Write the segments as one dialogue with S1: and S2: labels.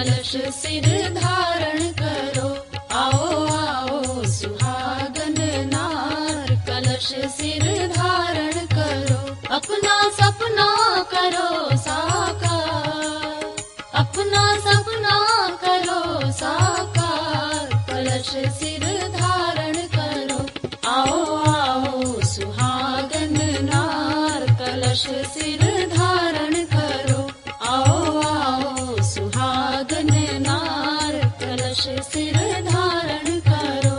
S1: कलश सिर धारण करो। आओ आओ सुहागन नार, कलश सिर धारण करो। अपना सपना करो साकार, अपना सपना करो साकार, कलश सिर धारण करो। आओ आओ सुहागन नार, कलश सिर धारण करो। आओ आओ सुहागन नार, कलश सिर धारण करो।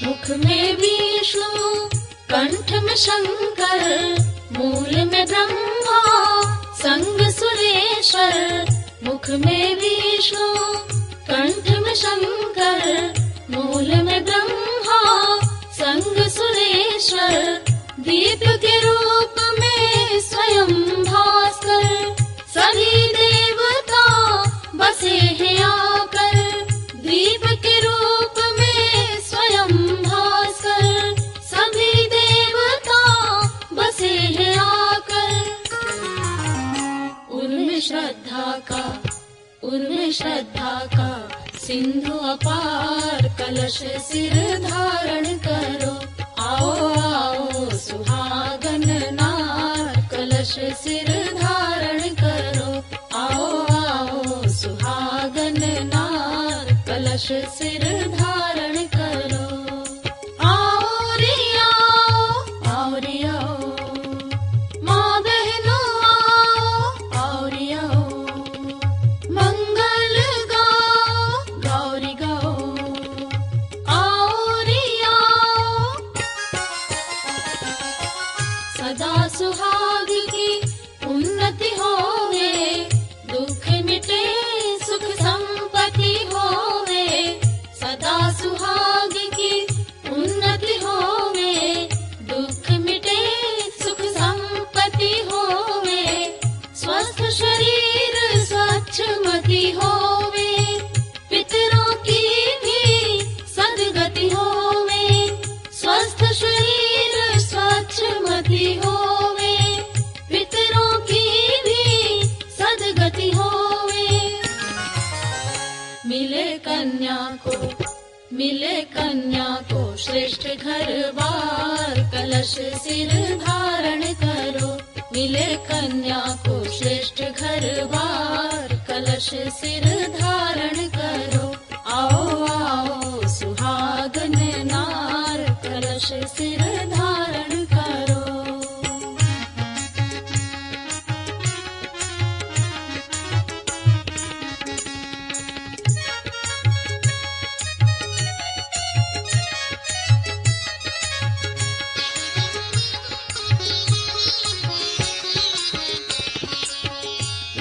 S1: मुख में विष्णु, कंठ में शंकर, मूल में ब्रह्मा, संग सुरेश्वर। मुख में विष्णु, कंठ में शंकर, मूल में ब्रह्मा, संग सुरेश्वर। दीप के रूप में स्वयं भास्कर, सभी देवता बसे हैं आकर। दीप के रूप में स्वयं भास्कर, सभी देवता बसे हैं आकर। उनमें श्रद्धा का, उनमें श्रद्धा का सिंधु अपार, कलश सिर धारण करो। आओ आओ सुहागन नार, कलश सिर धारण करो। आओ आओ सुहागन नार, कलश सिर धारण करो। आओ रे आओ रे आओ, माँ बहनों आओ रे आओ। मंगल गाओ गौरी गाओ, आओ रे आओ। सदा सुहाग की उन्नति होवे, दुख मिटे सुख संपत्ति होवे। सदा सुहाग की उन्नति होवे, दुख मिटे सुख संपत्ति होवे। स्वस्थ शरीर स्वच्छ मति होवे, पितरों की भी सद्गति होवे। स्वस्थ शरीर स्वच्छ मति होवे, पितरों की भी सद्गति होवे। मिले कन्या को, मिले कन्या को श्रेष्ठ घर बार, कलश सिर धारण करो। मिले कन्या को श्रेष्ठ घर बार, कलश सिर धारण करो। आओ आओ सुहागन नार, कलश सिर धारण करो।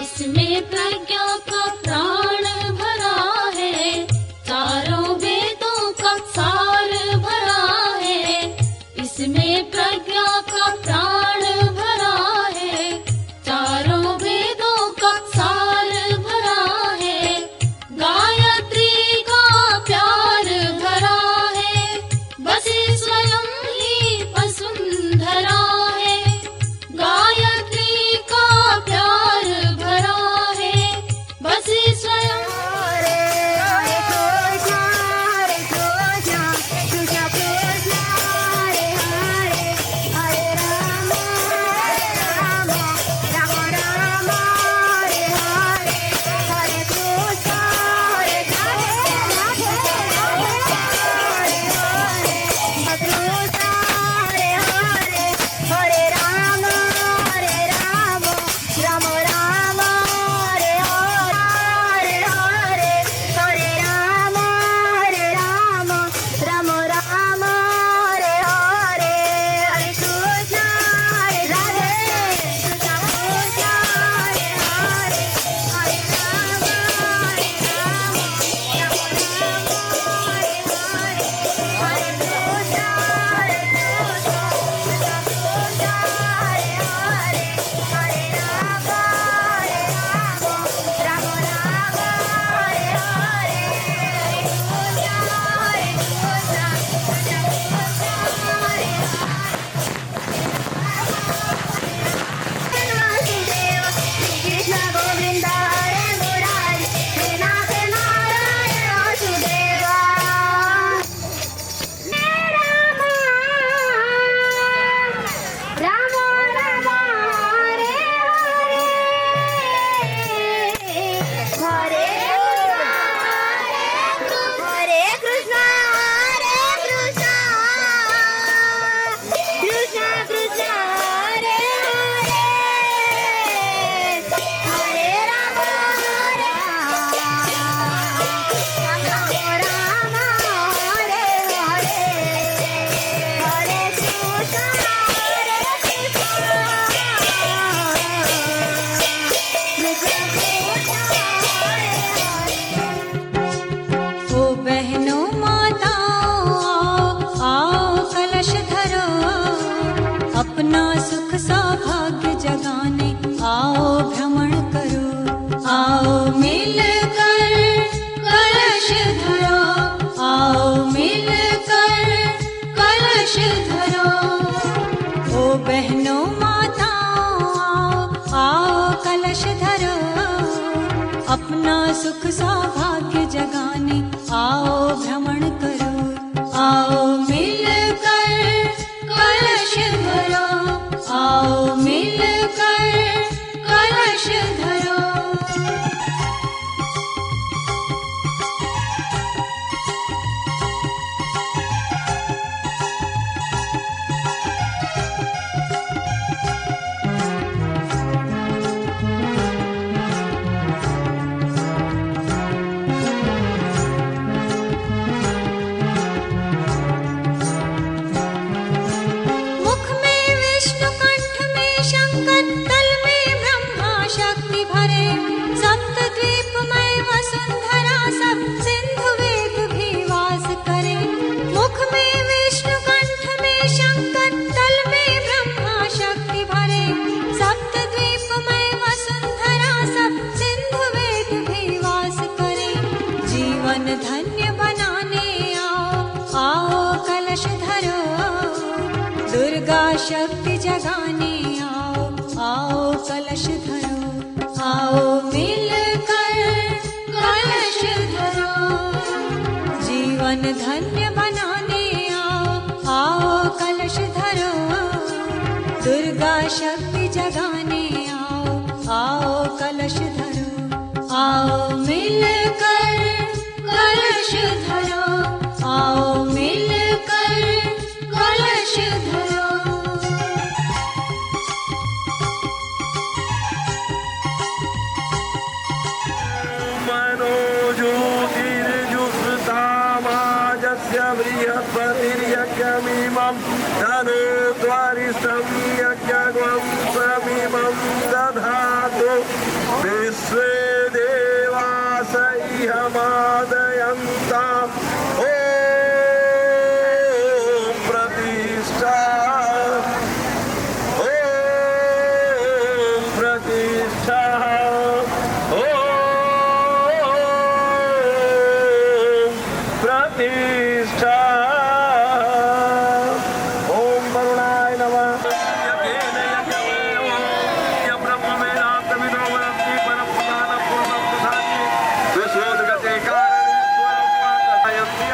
S1: इसमें प्रज्ञा का प्राण भरा है, चारों वेदों का सार भरा है। इसमें
S2: आओ भ्रमण करो, आओ मिलकर कलश धरो, आओ मिलकर कलश धरो। ओ बहनों माताओं आओ, आओ कलश धरो, अपना सुख सौभाग्य जगाने आओ भ्रमण करो, आओ मिलकर कलश धरो, आओ मिलकर कलश धरो। मुख में विष्णु कंठ में शंकर, तल में ब्रह्मा शक्ति भरे, सप्त द्वीप में वसुंधरा सब सिंधु वेद भी वास करे। मुख में विष्णु कंठ में शंकर, तल में ब्रह्मा शक्ति भरे, सप्त द्वीप में वसुंधरा सब सिंधु वेद भी वास करे। जीवन धन्य बनाने आओ, आओ कलश धरो, दुर्गा शक्ति जगाने आओ, आओ कलश धरो, आओ मिलकर कलश धरो। जीवन धन्य बनाने आओ, आओ कलश धरो, दुर्गा शक्ति जगाने आओ, आओ कलश धरो, आओ मिलकर कलश धरो, आओ मिलकर कलश धरो।
S3: मनोज्योतिर्जुषतामाजस्य बृहस्पतिर्यज्ञमिमं धनुद्वारिष्ठं यज्ञं समिमं दधातु। विश्वे देवास इहमादयन्ताम्। ॐ प्रतिष्ठा, ॐ प्रतिष्ठा, ॐ प्रतिष्ठा। ॐ वरुणाय नमः। यज्ञेन यज्ञमेव यब्रह्मवेदान्तविदो वदन्ति परमपुराणपूर्वं दधाति। विश्वोदगते कारणीश्वरं वातयन्ति।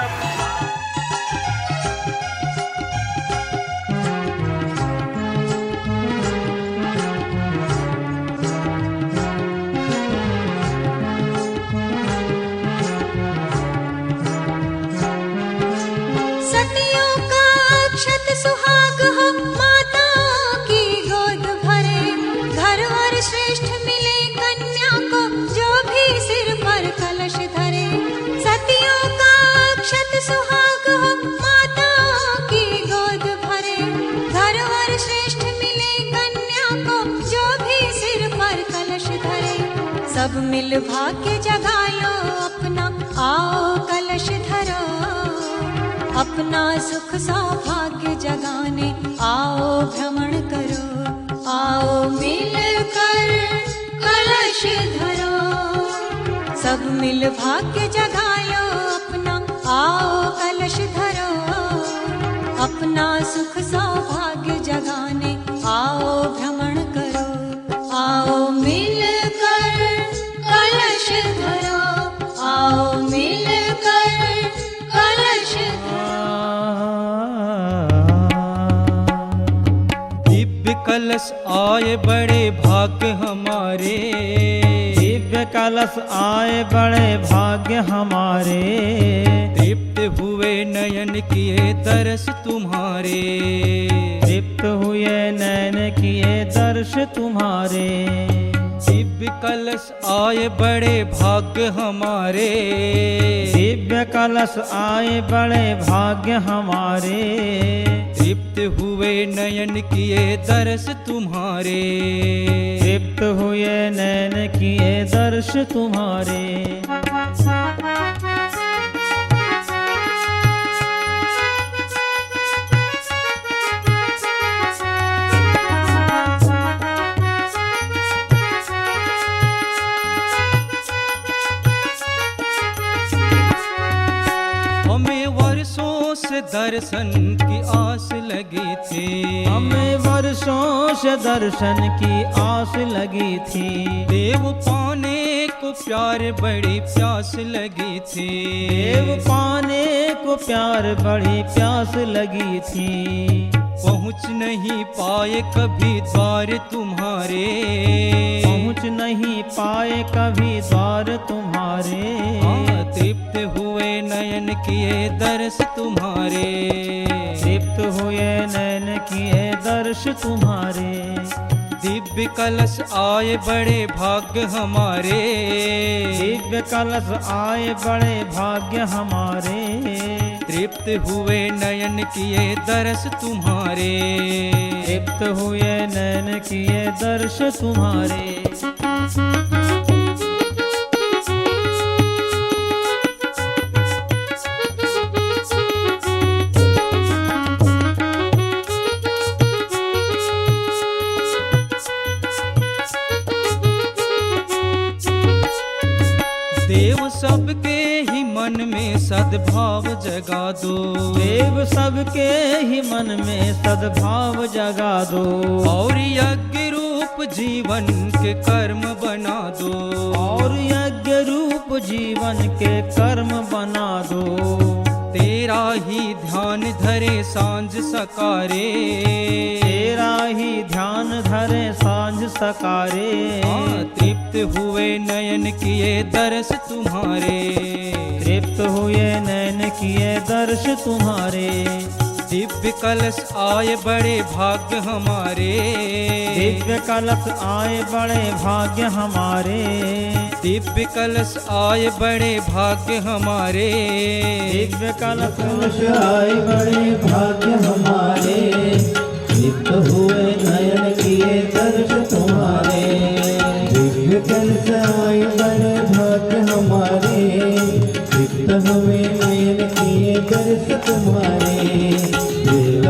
S2: सतियों का अक्षत सुहाग हो, माताओं की गोद भरे, घर और श्रेष्ठ मिले कन्या को जो भी सिर पर कलश धरे। सतियों का अक्षत सुहाग हो, माताओं की गोद भरे, घर और श्रेष्ठ मिले कन्या को जो भी सिर पर कलश धरे। सब मिल भाग्य जगा लो अपना, आओ कलश धरो, अपना सुख सौभाग्य जगाने आओ भ्रमण करो, आओ मिलकर कलश धरो। सब मिल भाग्य जगा लो अपना, आओ कलश धरो, अपना सुख सौभाग्य जगाने आओ भ्रमण करो, आओ मिलकर कलश धरो, आओ मिलकर कलश
S4: दिव्य कलश आए बड़े भाग्य हमारे,
S5: दिव्य कलश आए बड़े भाग्य हमारे।
S4: तृप्त हुए नयन किए दर्श तुम्हारे,
S5: तृप्त हुए नैन किए दर्श तुम्हारे।
S4: दिव्य कलश आए बड़े भाग्य हमारे,
S5: दिव्य कलश आए बड़े भाग्य हमारे।
S4: तृप्त हुए नयन किए दर्श तुम्हारे,
S5: तृप्त हुए नैन किए दर्श तुम्हारे।
S4: से दर्शन की आस लगी थी।
S5: हमें वर्षों से दर्शन की आस लगी थी।
S4: देव पाने को प्यार बड़ी प्यास लगी थी।
S5: देव पाने को प्यार बड़ी प्यास लगी थी।
S4: पहुँच नहीं पाए कभी द्वार तुम्हारे।
S5: पहुँच नहीं पाए कभी द्वार तुम्हारे।
S4: हाँ, तृप्त हुए नयन किए दर्श तुम्हारे।
S5: तृप्त हुए नैन किए दर्श तुम्हारे।
S4: दिव्य कलश आए बड़े भाग्य हमारे।
S5: दिव्य कलश आए बड़े भाग्य हमारे।
S4: तृप्त हुए नयन किए दर्श तुम्हारे।
S5: तृप्त हुए नैन किए दर्श तुम्हारे।
S4: देव सबके ही मन में सद्भाव जगा दो।
S5: देव सबके ही मन में सद्भाव जगा दो।
S4: और यज्ञ रूप जीवन के कर्म बना दो।
S5: और यज्ञ रूप जीवन के कर्म बना दो।
S4: तेरा ही ध्यान धरे सांझ सकारे।
S5: तेरा ही ध्यान धरे सांझ सकारे।
S4: हाँ, तृप्त हुए नयन किए दर्श तुम्हारे।
S5: तृप्त हुए नैन किए दर्श तुम्हारे।
S4: दिव्य कलश आए बड़े भाग्य हमारे।
S5: दिव्य कलश आए बड़े भाग्य हमारे।
S4: दिव्य कलश आए बड़े भाग्य हमारे।
S5: दिव्य कलश
S6: आए बड़े भाग्य हमारे। तृप्त हुए नयन किए दर्श तुम्हारे। दिव्य कलश आए बड़े भाग्य हमारे। तृप्त हुए नयन किए दर्श तुम्हारे। देव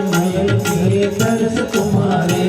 S6: नयन किए दर्श तुम्हारे।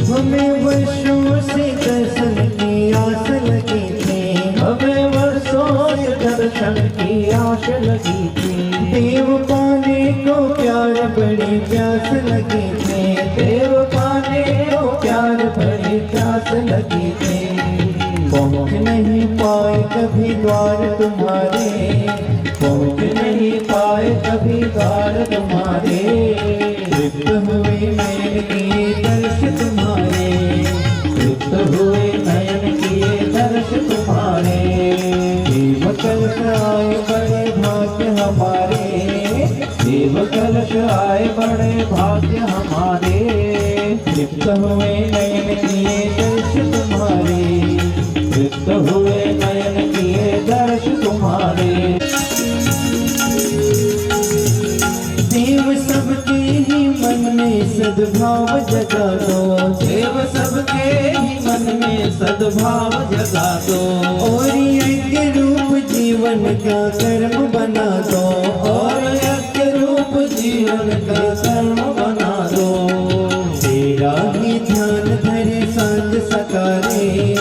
S6: हमें वर्षों से दर्शन की आस लगी थी। हमें वर्षों से दर्शन की आस लगी थी। देव पाने को प्यार बड़ी प्यास लगी थी। देव पाने को प्यार बड़ी प्यास लगी थी। पहुँच नहीं पाए कभी द्वार तुम्हारे। पहुँच नहीं पाए कभी द्वार तुम्हारे। तृप्त हुए नयन किए दर्श तुम्हारे। तृप्त हुए नयन किए दर्श तुम्हारे। देव कलश आए बड़े भाग्य हमारे। देव कलश आए बड़े भाग्य हमारे। तृप्त हुए नयन किए दर्श तुम्हारे। तृप्त हुए नयन किए दर्श तुम्हारे। देव सबके ही मन में सद्भाव जगा दो। देव सबके ही मन में सद्भाव जगा दो। और यज्ञ रूप जीवन का कर्म बना दो। और यज्ञ रूप जीवन का कर्म बना दो। तेरा ही ध्यान धरे सांझ सकारे।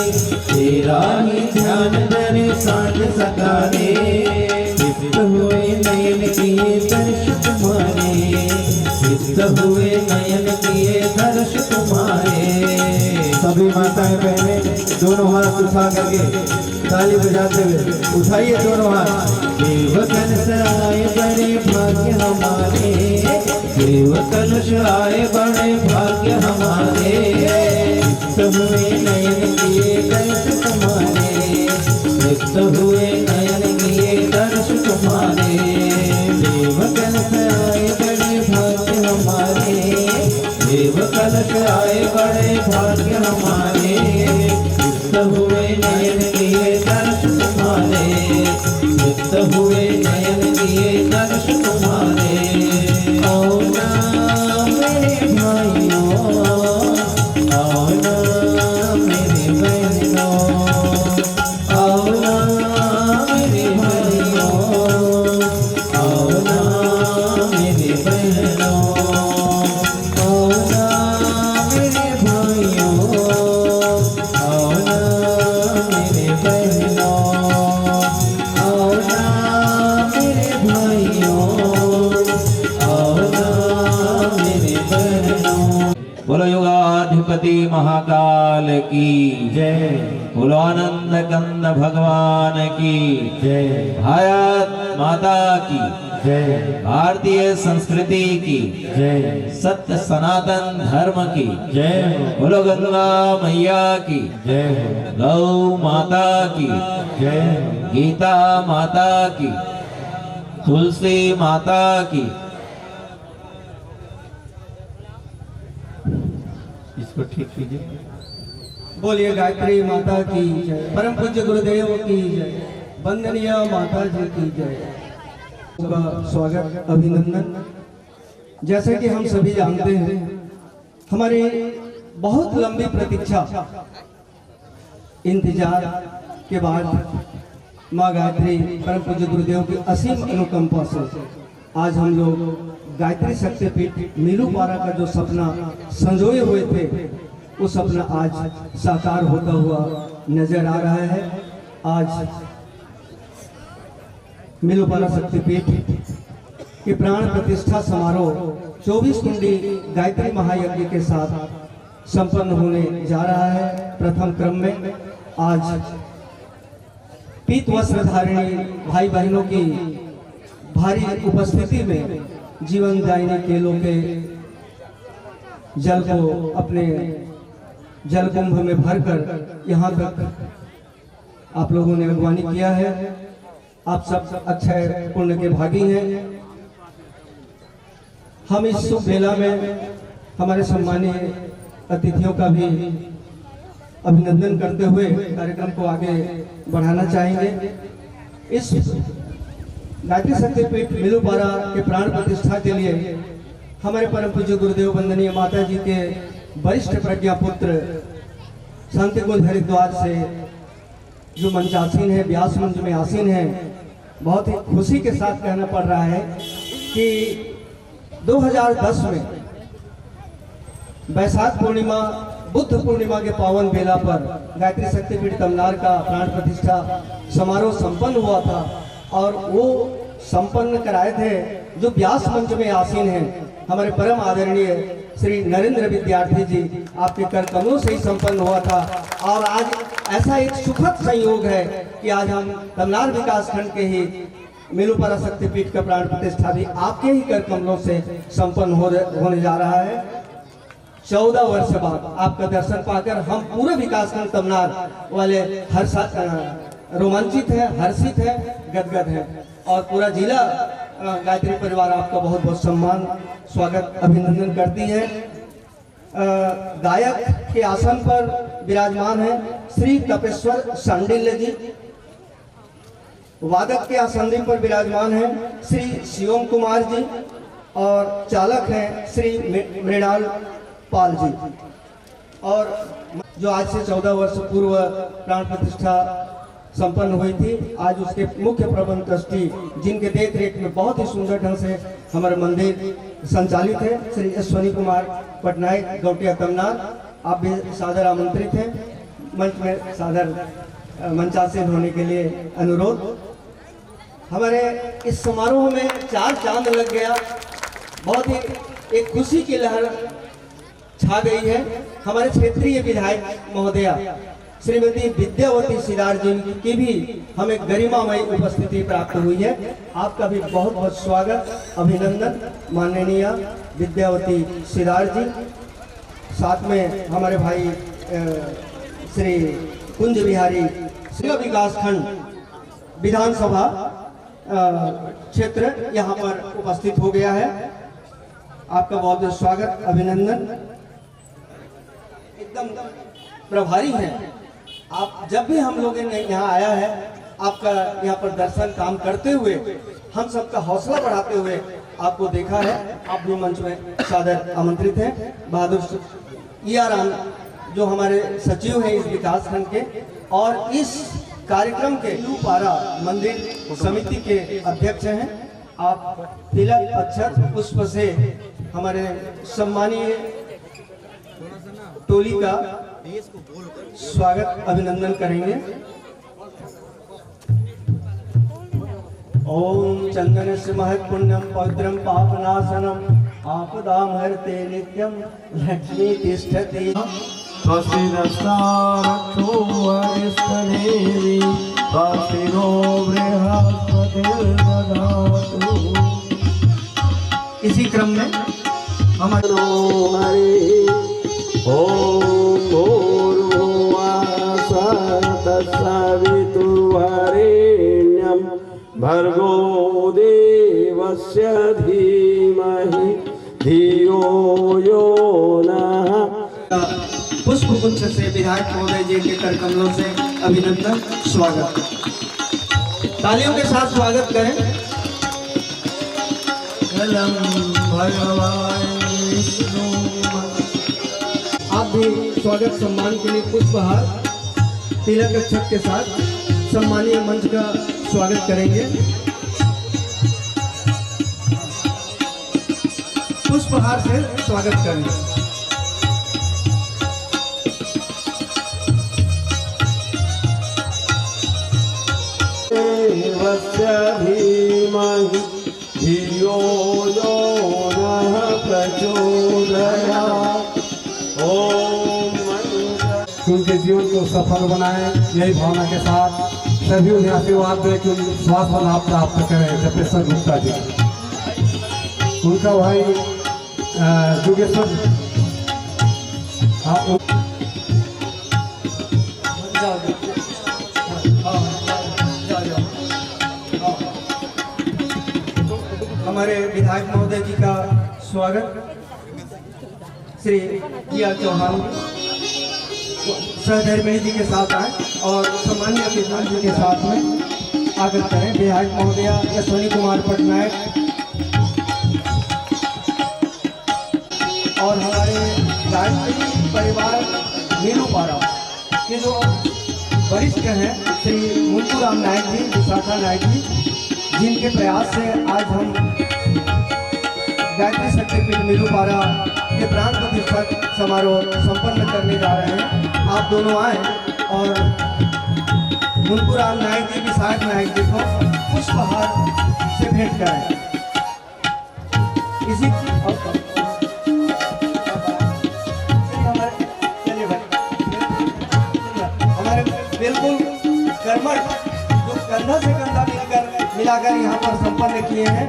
S6: तेरा ही ध्यान धरे सांझ सकारे। तृप्त हुए नयन किए दर्श तुम्हारे। तृप्त हुए नयन किए दर्श तुम्हारे। सभी माताएं बहनें दोनों हाथ उठा करके ताली बजाते हुए उठाइए दोनों हाथ। देव कलश आए बड़े भाग्य हमारे। देव कलश आए बड़े भाग्य हमारे। तृप्त हुए नयन किए दर्श तुम्हारे। तृप्त हुए नयन किए दर्श तुम्हारे। देव कलश आए बड़े भाग्य हमारे। देव कलश आए बड़े भाग्य हमारे। तृप्त हुए नयन किए दर्श तुम्हारे। तृप्त हुए नयन किए दर्श तुम्हारे। आओ ना मेरे भाइयों। आओ ना मेरे बहनों।
S5: पार्वती महाकाल की
S6: जय
S5: बोलो आनंद कंद भगवान की
S6: जय
S5: भारत माता की
S6: जय
S5: भारतीय संस्कृति की
S6: जय
S5: सत्य सनातन धर्म की
S6: जय हो
S5: बोलो गंगा मैया की
S6: जय हो
S5: गौ माता की
S6: जय हो
S5: गीता माता की तुलसी माता की
S6: इसको ठीक कीजिए।
S7: बोलिए गायत्री माता की जय, परम पूज्य गुरुदेव की जय, वंदनीय माता जी की जय। का स्वागत अभिनंदन। जैसे कि हम सभी जानते हैं, हमारी बहुत लंबी प्रतीक्षा इंतजार के बाद माँ गायत्री परम पूज्य गुरुदेव की असीम अनुकंपा से आज हम लोग गायत्री शक्तिपीठ मीलूपारा का जो सपना संजोए हुए थे, वो सपना आज साकार होता हुआ नजर आ रहा है। आज मीलूपारा शक्तिपीठ के प्राण प्रतिष्ठा समारोह 24 कुंडी गायत्री महायज्ञ के साथ संपन्न होने जा रहा है। प्रथम क्रम में आज पीत वस्त्र धारिणी भाई बहनों की भारी उपस्थिति में जीवन दायिनी केलों के जल को अपने जल कुंभ में भरकर यहाँ तक आप लोगों ने अगवानी किया है। आप सब अक्षय पुण्य के भागी हैं। हम इस शुभ बेला में हमारे सम्मानीय अतिथियों का भी अभिनंदन करते हुए कार्यक्रम को आगे बढ़ाना चाहेंगे। इस गायत्री शक्तिपीठ मीलूपारा के प्राण प्रतिष्ठा के लिए हमारे परम पूज्य गुरुदेव वंदनीय माता जी के वरिष्ठ प्रज्ञा पुत्र शांति कुंज हरिद्वार से जो मंचासीन है, व्यास मंच में आसीन है, बहुत ही खुशी के साथ कहना पड़ रहा है कि 2010 में वैशाख पूर्णिमा बुद्ध पूर्णिमा के पावन बेला पर गायत्री शक्तिपीठ तमनार का प्राण प्रतिष्ठा समारोह संपन्न हुआ था और वो संपन्न कराए थे जो व्यास मंच में आसीन हैं हमारे परम आदरणीय श्री नरेंद्र विद्यार्थी जी, आपके कर कमलों से ही संपन्न हुआ था। और आज ऐसा एक सुखद संयोग है कि आज हम तमनार विकास खंड के ही मीलूपारा शक्तिपीठ का प्राण प्रतिष्ठा भी आपके ही कर कमलों से संपन्न होने जा रहा है। 14 वर्ष बाद आपका दर्शन पाकर हम पूरे विकास खंड तमनार वाले रोमांचित है, हर्षित है, गदगद है और पूरा जिला गायत्री परिवार आपका बहुत बहुत सम्मान स्वागत अभिनंदन करती है। गायक के आसन पर विराजमान है श्री तपेश्वर सांडिल्य जी। वादक के आसन पर विराजमान है श्री शिवम कुमार जी और चालक हैं श्री मृणाल पाल जी। और जो आज से 14 वर्ष पूर्व प्राण प्रतिष्ठा संपन्न हुई थी, आज उसके मुख्य प्रबंध ट्रस्टी जिनके देख रेख में बहुत ही सुंदर ढंग से हमारे मंदिर संचालित है श्री अश्वनी कुमार पटनायक गौटिया तमनार। आप भी सादर आमंत्रित हैं। मंच में सादर मंचासीन होने के लिए अनुरोध। हमारे इस समारोह में 4 चांद लग गया। बहुत ही एक खुशी की लहर छा गई है। हमारे क्षेत्रीय विधायक महोदया श्रीमती विद्यावती सिदार जी की भी हमें गरिमामयी उपस्थिति प्राप्त हुई है। आपका भी बहुत बहुत स्वागत अभिनंदन माननीय विद्यावती सिदार जी। साथ में हमारे भाई श्री कुंज बिहारी जिला विकास खंड विधानसभा क्षेत्र यहाँ पर उपस्थित हो गया है। आपका बहुत बहुत स्वागत अभिनंदन। एकदम प्रभारी हैं आप। जब भी हम लोगों ने यहाँ आया है, आपका यहाँ पर दर्शन काम करते हुए हम सबका हौसला बढ़ाते हुए आपको देखा है। आप भी मंच में सादर आमंत्रित हैं। बहादुर ईआराम जो हमारे सचिव हैं इस विकास खंड के और इस कार्यक्रम के मीलूपारा मंदिर समिति के अध्यक्ष हैं। आप तिलक अक्षत पुष्प से हमारे सम्मानीय टोली का स्वागत अभिनंदन करेंगे। ओम चंदन से महत् पुण्यम पवित्रम पापनाशनम आपदां हरते नित्यं लक्ष्मी तिष्ठति।
S3: स्वस्ति नस्तारक्षो वरिष्ठदेवी स्वस्ति नो बृहस्पतिर्दधातु।
S7: इसी क्रम में हमारे
S3: ओम भूर्भुवः तत्सवितुर्वरेण्यं भर्गो देवस्य धीमहि धियो यो नः।
S7: पुष्प गुच्छ से विधायक महोदय जी के कर कमलों से अभिनंदन स्वागत। तालियों के साथ स्वागत करें। कलम भगवान विष्णु। आप भी स्वागत सम्मान के लिए पुष्पहार तिलक अक्षत के साथ सम्मानीय मंच का स्वागत करेंगे। पुष्पहार से स्वागत करेंगे।
S3: देवस्य धीमहि धियो यो नः प्रचोदयात्। ओम
S8: उनके जीवन को सफल बनाए, यही भावना के साथ सभी उन्हें आशीर्वाद दें कि स्वास्थ्य लाभ प्राप्त करें। जपेश्वर गुप्ता जी, उनका भाई जोगेश्वर
S7: हमारे विधायक महोदय जी का स्वागत श्री किया चौहान सहधर्मिणी जी के साथ आए और सम्मानीय अतिथि जी के साथ में आगत करें। विधायक महोदय अश्विनी कुमार पटनायक और हमारे गायत्री परिवार नीलूपारा के जो वरिष्ठ हैं श्री मुंतू राम नायक जी, विशाखा नायक जी, जिनके प्रयास से आज हम गायत्री शक्तिपीठ नीलूपारा के प्राण प्रतिष्ठा समारोह संपन्न करने जा रहे हैं। आप दोनों आए और मुंतू राम नायक जी, विशाख नायक जी को पुष्पहार से भेंट करें। इसी हमारे बिल्कुल कर्मठ जो कंधा से कंधा मिलाकर यहाँ पर संपन्न किए हैं,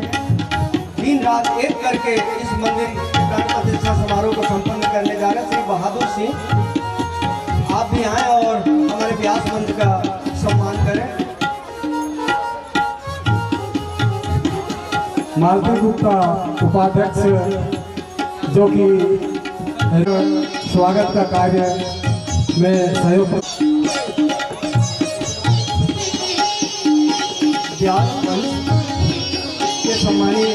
S7: दिन रात एक करके इस मंदिर प्राण प्रतिष्ठा समारोह को संपन्न करने जा रहे श्री बहादुर सिंह, आप भी आए और हमारे व्यास मंच का सम्मान करें।
S8: मालती गुप्ता उपाध्यक्ष जो कि स्वागत का कार्य में सहयोग
S7: व्यास मंच के सम्मानीय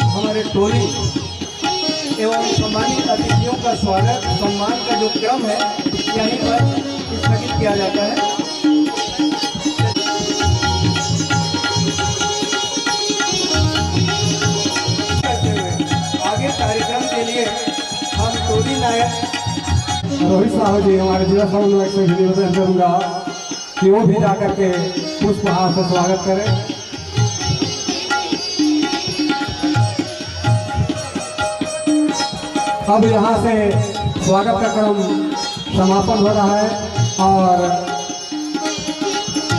S7: हमारे टोली एवं सम्मानित अतिथियों का स्वागत सम्मान का जो क्रम है यहीं पर स्थगित किया जाता है। आगे कार्यक्रम के लिए हम टोली नायक
S8: रोहित साहू जी, हमारे जिला समन्वयक से भी निवेदन करूंगा कि वो भी जाकर के पुष्पहार से स्वागत करें। अब यहाँ से स्वागत का क्रम समापन हो रहा है और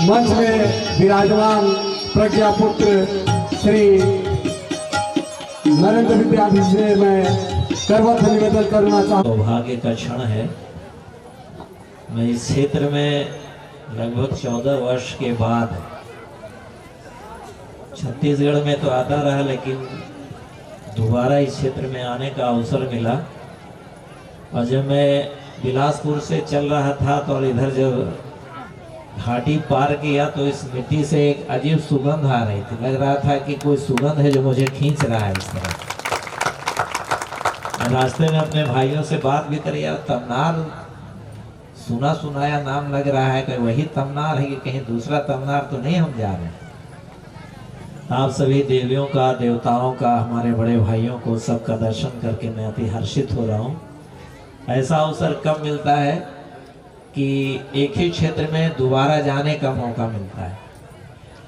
S8: मंच में विराजमान प्रज्ञापुत्र श्री नरेंद्र विद्यार्थी से मैं करवत निवेदन करना चाहूँ।
S9: सौभाग्य का क्षण है। मैं इस क्षेत्र में लगभग 14 वर्ष के बाद, छत्तीसगढ़ में तो आता रहा लेकिन दोबारा इस क्षेत्र में आने का अवसर मिला। और जब मैं बिलासपुर से चल रहा था तो इधर जब घाटी पार किया तो इस मिट्टी से एक अजीब सुगंध आ रही थी। लग रहा था कि कोई सुगंध है जो मुझे खींच रहा है इस तरह। रास्ते में अपने भाइयों से बात भी करी, यार तमनार सुना सुनाया नाम लग रहा है, कि वही तमनार है कि कहीं दूसरा तमनार तो नहीं हम जा रहे हैं। आप सभी देवियों का, देवताओं का, हमारे बड़े भाइयों को सबका दर्शन करके मैं अति हर्षित हो रहा हूँ। ऐसा अवसर कब मिलता है कि एक ही क्षेत्र में दोबारा जाने का मौका मिलता है,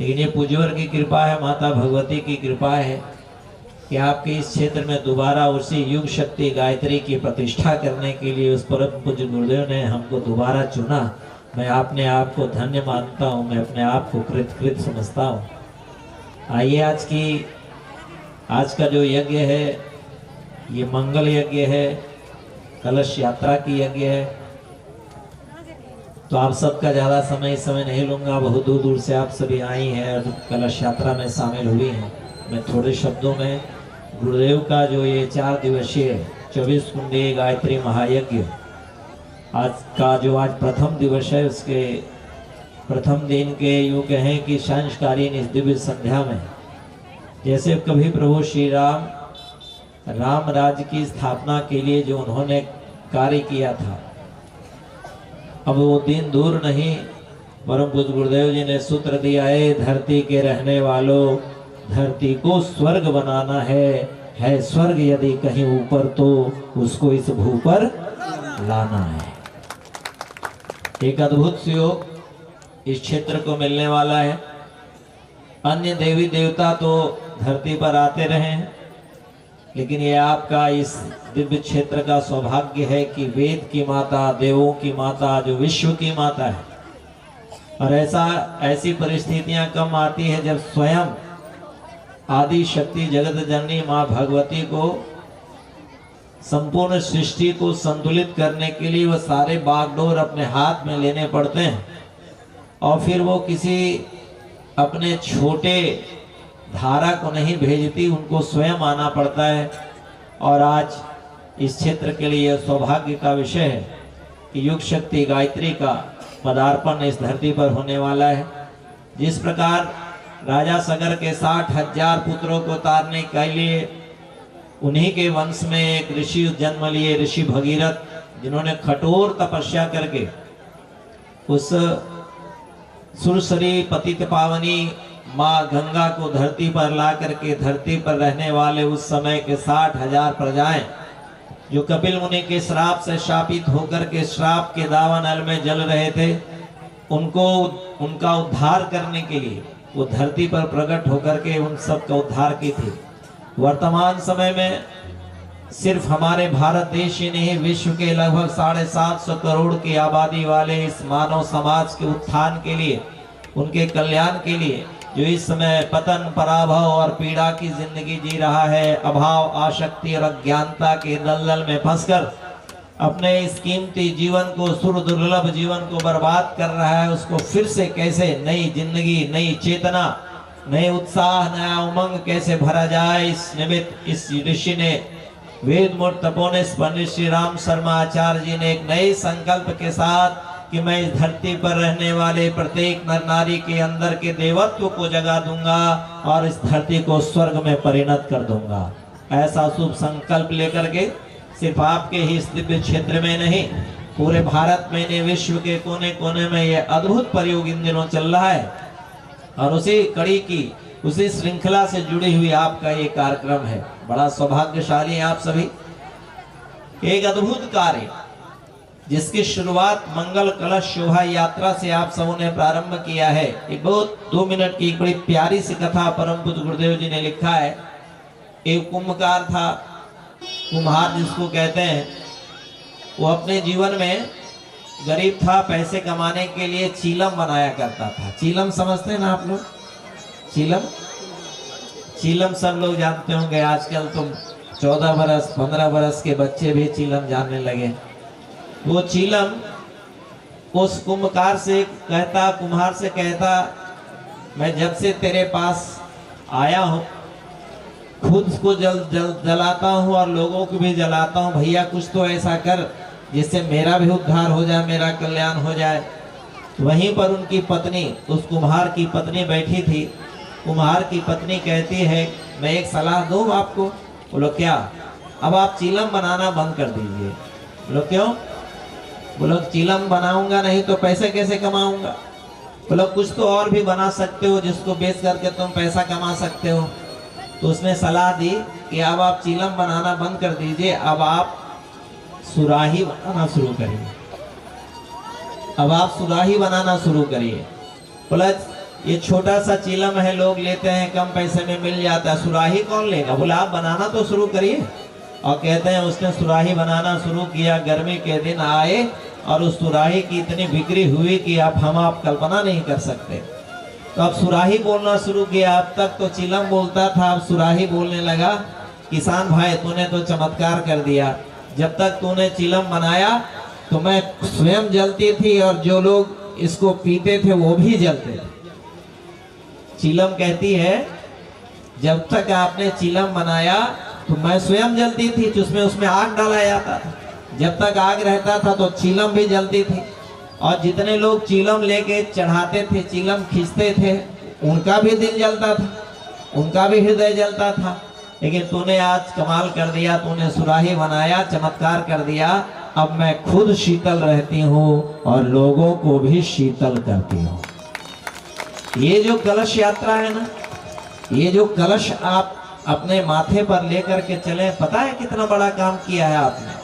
S9: लेकिन ये पूज्यवर की कृपा है, माता भगवती की कृपा है कि आपके इस क्षेत्र में दोबारा उसी युग शक्ति गायत्री की प्रतिष्ठा करने के लिए उस परम पूज्य गुरुदेव ने हमको दोबारा चुना। मैं अपने आप को धन्य मानता हूँ, मैं अपने आप को कृत समझता हूँ। आइए आज का जो यज्ञ है ये मंगल यज्ञ है, कलश यात्रा की यज्ञ है। तो आप सबका ज़्यादा समय इस समय नहीं लूँगा, बहुत दूर दूर से आप सभी आई हैं और कलश यात्रा में शामिल हुई हैं। मैं थोड़े शब्दों में गुरुदेव का जो ये 4 दिवसीय 24 कुंडी गायत्री महायज्ञ आज का जो आज प्रथम दिवस है, उसके प्रथम दिन के यूँ कहें कि संस्कारीन इस दिव्य संध्या में जैसे कभी प्रभु श्री राम राज्य की स्थापना के लिए जो उन्होंने कार्य किया था, अब वो दिन दूर नहीं। परम पूज्य गुरुदेव जी ने सूत्र दिया है, धरती के रहने वालों, धरती को स्वर्ग बनाना है स्वर्ग यदि कहीं ऊपर तो उसको इस भू पर लाना है। एक अद्भुत योग इस क्षेत्र को मिलने वाला है। अन्य देवी देवता तो धरती पर आते रहे हैं, लेकिन ये आपका इस दिव्य क्षेत्र का सौभाग्य है कि वेद की माता, देवों की माता, जो विश्व की माता है। और ऐसी परिस्थितियां कम आती है जब स्वयं आदि शक्ति जगत जननी माँ भगवती को संपूर्ण सृष्टि को संतुलित करने के लिए वो सारे बागडोर अपने हाथ में लेने पड़ते हैं, और फिर वो किसी अपने छोटे धारा को नहीं भेजती, उनको स्वयं आना पड़ता है। और आज इस क्षेत्र के लिए सौभाग्य का विषय है कि युग शक्ति गायत्री का पदार्पण इस धरती पर होने वाला है। जिस प्रकार राजा सगर के 60,000 पुत्रों को तारने के लिए उन्हीं के वंश में एक ऋषि जन्म लिए, ऋषि भगीरथ, जिन्होंने कठोर तपस्या करके उस सुरसरी पतित पावनी माँ गंगा को धरती पर ला करके धरती पर रहने वाले उस समय के 60,000 प्रजाएं जो कपिल मुनि के श्राप से शापित होकर के श्राप के दावानल में जल रहे थे, उनका उद्धार करने के लिए वो धरती पर प्रकट होकर के उन सब का उद्धार की थी। वर्तमान समय में सिर्फ हमारे भारत देश ही नहीं, विश्व के लगभग 750 करोड़ की आबादी वाले इस मानव समाज के उत्थान के लिए, उनके कल्याण के लिए, जो इस समय पतन, पराभव और पीड़ा की जिंदगी जी रहा है, अभाव, आसक्ति और अज्ञानता के दलदल में फंसकर अपने इस कीमती जीवन को, सुर दुर्लभ जीवन को बर्बाद कर रहा है, उसको फिर से कैसे नई जिंदगी, नई चेतना, नए उत्साह, नया उमंग कैसे भरा जाए, इस निमित्त इस ऋषि ने, वेद मूर्त तपोनिष्ठ पंडित श्री राम शर्मा आचार्य जी ने एक नए संकल्प के साथ कि मैं इस धरती पर रहने वाले प्रत्येक नर नारी के अंदर के देवत्व को जगा दूंगा और इस धरती को स्वर्ग में परिणत कर दूंगा। ऐसा शुभ संकल्प लेकर के सिर्फ आपके ही इस दिव्य क्षेत्र में नहीं, पूरे भारत में नहीं, विश्व के कोने कोने में यह अद्भुत प्रयोग इन दिनों चल रहा है। और उसी कड़ी की, उसी श्रृंखला से जुड़ी हुई आपका ये कार्यक्रम है। बड़ा सौभाग्यशाली है आप सभी। एक अद्भुत कार्य जिसकी शुरुआत मंगल कलश शोभा यात्रा से आप सबों ने प्रारंभ किया है। एक बहुत 2 मिनट की एक बड़ी प्यारी सी कथा परम पूज्य गुरुदेव जी ने लिखा है। एक कुंभकार था, कुम्हार जिसको कहते हैं, वो अपने जीवन में गरीब था, पैसे कमाने के लिए चीलम बनाया करता था। चीलम समझते हैं ना आप लोग? चीलम सब लोग जानते होंगे। आजकल तो 14 बरस 15 बरस के बच्चे भी चीलम जानने लगे। वो चीलम उस कुम्हार से कहता, मैं जब से तेरे पास आया हूँ खुद को जलाता हूँ और लोगों को भी जलाता हूँ। भैया कुछ तो ऐसा कर जिससे मेरा भी उद्धार हो जाए, मेरा कल्याण हो जाए। वहीं पर उनकी पत्नी, उस कुम्हार की पत्नी बैठी थी। कुम्हार की पत्नी कहती है, मैं एक सलाह दूँ आपको। बोलो क्या? अब आप चीलम बनाना बंद कर दीजिए। बोलो क्यों? बोलो चीलम बनाऊंगा नहीं तो पैसे कैसे कमाऊंगा। बोलो कुछ तो और भी बना सकते हो जिसको बेच करके तुम पैसा कमा सकते हो। तो उसने सलाह दी कि अब आप चीलम बनाना बंद कर दीजिए, अब आप सुराही बनाना शुरू करिए। अब आप सुराही बनाना शुरू करिए। बोला ये छोटा सा चिलम है, लोग लेते हैं, कम पैसे में मिल जाता है, सुराही कौन लेगा? बोला आप बनाना तो शुरू करिए। और कहते हैं उसने सुराही बनाना शुरू किया। गर्मी के दिन आए और उस सुराही की इतनी बिक्री हुई कि आप कल्पना नहीं कर सकते। तो अब सुराही बोलना शुरू किया। अब तक तो चिलम बोलता था, अब सुराही बोलने लगा। किसान भाई तूने तो चमत्कार कर दिया, जब तक तूने चिलम बनाया तो मैं स्वयं जलती थी और जो लोग इसको पीते थे वो भी जलते थे। चिलम कहती है जब तक आपने चिलम बनाया तो मैं स्वयं जलती थी, जिसमें उसमें आग डाला जाता था। जब तक आग रहता था तो चिलम भी जलती थी, और जितने लोग चिलम लेके चढ़ाते थे, चिलम खींचते थे, उनका भी दिल जलता था, उनका भी हृदय जलता था। लेकिन तूने आज कमाल कर दिया, तूने सुराही बनाया, चमत्कार कर दिया। अब मैं खुद शीतल रहती हूँ और लोगों को भी शीतल करती हूँ। ये जो कलश यात्रा है ना, ये जो कलश आप अपने माथे पर लेकर के चले, पता है कितना बड़ा काम किया है आपने।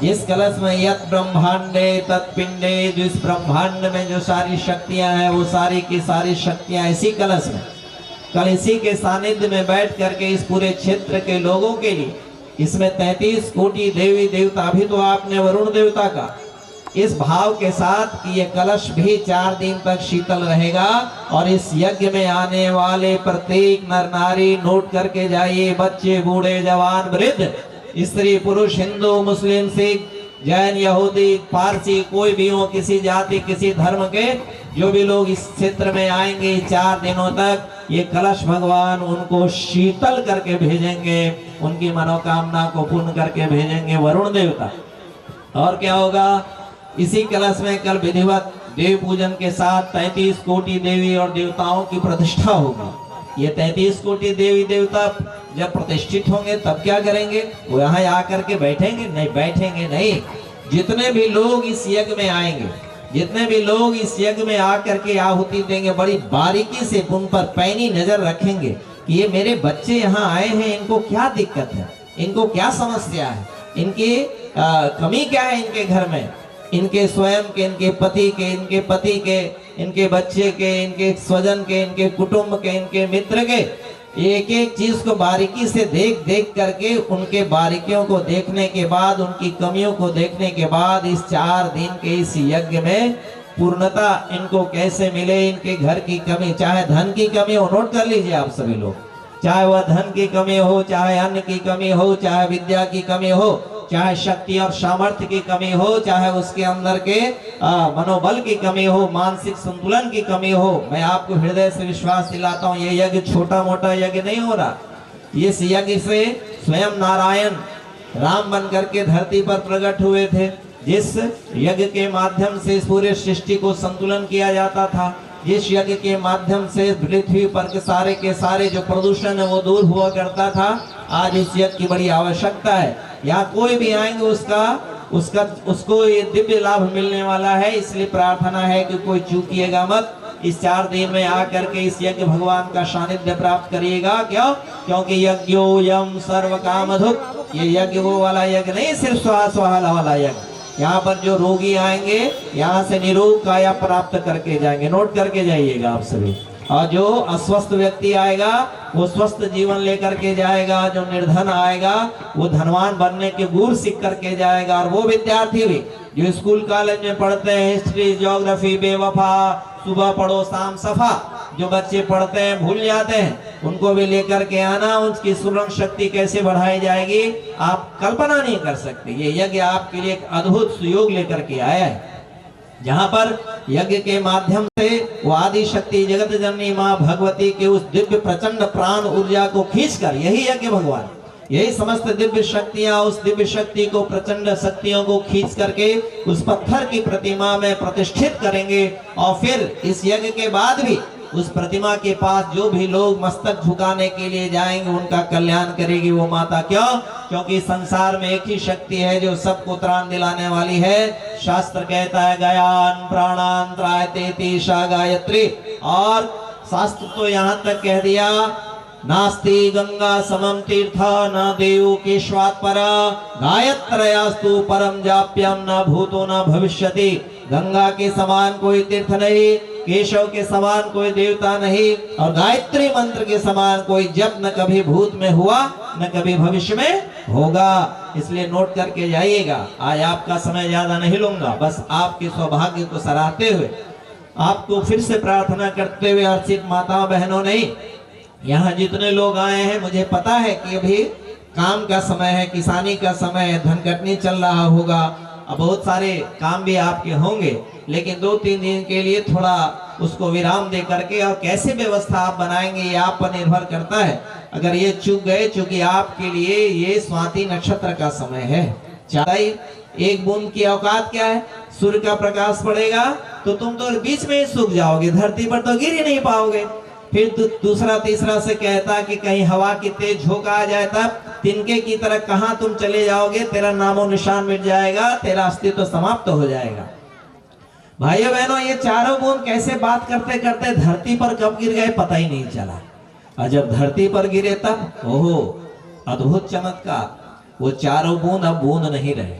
S9: जिस कलश में यत ब्रह्मांडे तत्पिंडे, जिस ब्रह्मांड में जो सारी शक्तियां हैं वो सारी की सारी शक्तियां इसी कलश में। कल इसी के सानिध्य में बैठ करके इस पूरे क्षेत्र के लोगों के लिए, इसमें 33 कोटि देवी देवता, भी तो आपने वरुण देवता का इस भाव के साथ कि ये कलश भी 4 दिन तक शीतल रहेगा। और इस यज्ञ में आने वाले प्रत्येक नर नारी नोट करके जाइए, बच्चे बूढ़े जवान वृद्ध, स्त्री पुरुष, हिंदू मुस्लिम सिख जैन यहूदी पारसी, कोई भी हो, किसी जाति किसी धर्म के जो भी लोग इस क्षेत्र में आएंगे, 4 दिनों तक ये कलश भगवान उनको शीतल करके भेजेंगे, उनकी मनोकामना को पूर्ण करके भेजेंगे वरुण देवता। और क्या होगा, इसी कलश में कल विधिवत देव पूजन के साथ 33 कोटि देवी और देवताओं की प्रतिष्ठा होगी। ये 33 कोटि देवी देवता जब प्रतिष्ठित होंगे तब क्या करेंगे? वो यहाँ आकर के बैठेंगे? नहीं, बैठेंगे नहीं। जितने भी लोग इस यज्ञ में आएंगे, जितने भी लोग इस यज्ञ में आकर के आहुति देंगे, बड़ी बारीकी से उन पर पैनी नजर रखेंगे कि ये मेरे बच्चे यहाँ आए हैं, इनको क्या दिक्कत है, इनको क्या समस्या है, इनकी कमी क्या है इनके घर में, इनके स्वयं के, इनके पति के, इनके पति के, इनके बच्चे के, इनके स्वजन के, इनके कुटुंब के, इनके मित्र के, एक एक चीज को बारीकी से देख देख करके, उनके बारीकियों को देखने के बाद, उनकी कमियों को देखने के बाद, इस 4 दिन के इस यज्ञ में पूर्णता इनको कैसे मिले, इनके घर की कमी, चाहे धन की कमी हो, नोट कर लीजिए आप सभी लोग, चाहे वह धन की कमी हो, चाहे अन्न की कमी हो, चाहे विद्या की कमी हो, चाहे शक्ति और सामर्थ्य की कमी हो, चाहे उसके अंदर के मनोबल की कमी हो, मानसिक संतुलन की कमी हो, मैं आपको हृदय से विश्वास दिलाता हूँ ये यज्ञ छोटा मोटा यज्ञ नहीं हो रहा। इस यज्ञ से स्वयं नारायण राम बन करके धरती पर प्रकट हुए थे। जिस यज्ञ के माध्यम से इस पूरे सृष्टि को संतुलन किया जाता था, जिस यज्ञ के माध्यम से पृथ्वी पर के सारे जो प्रदूषण है वो दूर हुआ करता था, आज इस यज्ञ की बड़ी आवश्यकता है। यहाँ कोई भी आएंगे उसको ये दिव्य लाभ मिलने वाला है। इसलिए प्रार्थना है कि कोई चूकिएगा मत, इस 4 दिन में आकर के इस यज्ञ भगवान का सानिध्य प्राप्त करिएगा। क्यों? क्योंकि यज्ञोयम सर्व कामधुक, ये यज्ञ वो वाला यज्ञ नहीं, सिर्फ स्वाहा स्वाहा वाला यज्ञ। यहाँ पर जो रोगी आएंगे यहाँ से निरोग काया प्राप्त करके जाएंगे, नोट करके जाइएगा आप सभी। और जो अस्वस्थ व्यक्ति आएगा वो स्वस्थ जीवन लेकर के जाएगा, जो निर्धन आएगा वो धनवान बनने के गुर सीख करके जाएगा। और वो विद्यार्थी भी जो स्कूल कॉलेज में पढ़ते हैं, हिस्ट्री ज्योग्राफी बेवफा, सुबह पढ़ो शाम सफा, जो बच्चे पढ़ते हैं भूल जाते हैं, उनको भी लेकर के आना। उनकी स्मरण शक्ति कैसे बढ़ाई जाएगी आप कल्पना नहीं कर सकते। ये यज्ञ आपके लिए एक अद्भुत सुयोग लेकर के आया है, जहाँ पर यज्ञ के माध्यम से वो आदि शक्ति जगत जननी माँ भगवती के उस दिव्य प्रचंड प्राण ऊर्जा को खींचकर, यही यज्ञ भगवान, यही समस्त दिव्य शक्तियां उस दिव्य शक्ति को, प्रचंड शक्तियों को खींच करके उस पत्थर की प्रतिमा में प्रतिष्ठित करेंगे। और फिर इस यज्ञ के बाद भी उस प्रतिमा के पास जो भी लोग मस्तक झुकाने के लिए जाएंगे उनका कल्याण करेगी वो माता। क्यों? क्योंकि संसार में एक ही शक्ति है जो सबको त्राण दिलाने वाली है। शास्त्र कहता है गयान प्राणान त्रायते सा गायत्री, और शास्त्र तो यहाँ तक कह दिया नास्ति गंगा समम तीर्थ न देव केश्वात् परा, गायत्रयास्तु परम जाप्यम न भूतो न भविष्यति। गंगा के समान कोई तीर्थ नहीं, केशव के समान कोई देवता नहीं, और गायत्री मंत्र के समान कोई जप न कभी भूत में हुआ न कभी भविष्य में होगा। इसलिए नोट करके जाइएगा। आज आपका समय ज्यादा नहीं लूंगा, बस आपके सौभाग्य को सराहते हुए, आपको फिर से प्रार्थना करते हुए, अर्चित माताओं बहनों, नहीं यहाँ जितने लोग आए हैं, मुझे पता है कि अभी काम का समय है, किसानी का समय है, धन कटनी चल रहा होगा, अब बहुत सारे काम भी आपके होंगे, लेकिन 2-3 दिन के लिए थोड़ा उसको विराम दे करके और कैसे व्यवस्था आप बनाएंगे ये आप पर निर्भर करता है। अगर ये चूक गए, चूंकि आपके लिए ये स्वाति नक्षत्र का समय है, चाहे एक बूंद की औकात क्या है, सूर्य का प्रकाश पड़ेगा तो तुम तो बीच में ही सूख जाओगे, धरती पर तो गिर ही नहीं पाओगे। फिर दूसरा तीसरा से कहता कि कहीं हवा की तेज झोंका आ जाए तब तिनके की तरह कहां तुम चले जाओगे, तेरा नामो निशान मिट जाएगा, तेरा अस्तित्व समाप्त हो जाएगा। भाइयों बहनों, ये चारों बूंद कैसे बात करते करते धरती पर कब गिर गए पता ही नहीं चला, और जब धरती पर गिरे तब ओहो अद्भुत चमत्कार, वो चारों बूंद अब बूंद नहीं रहे।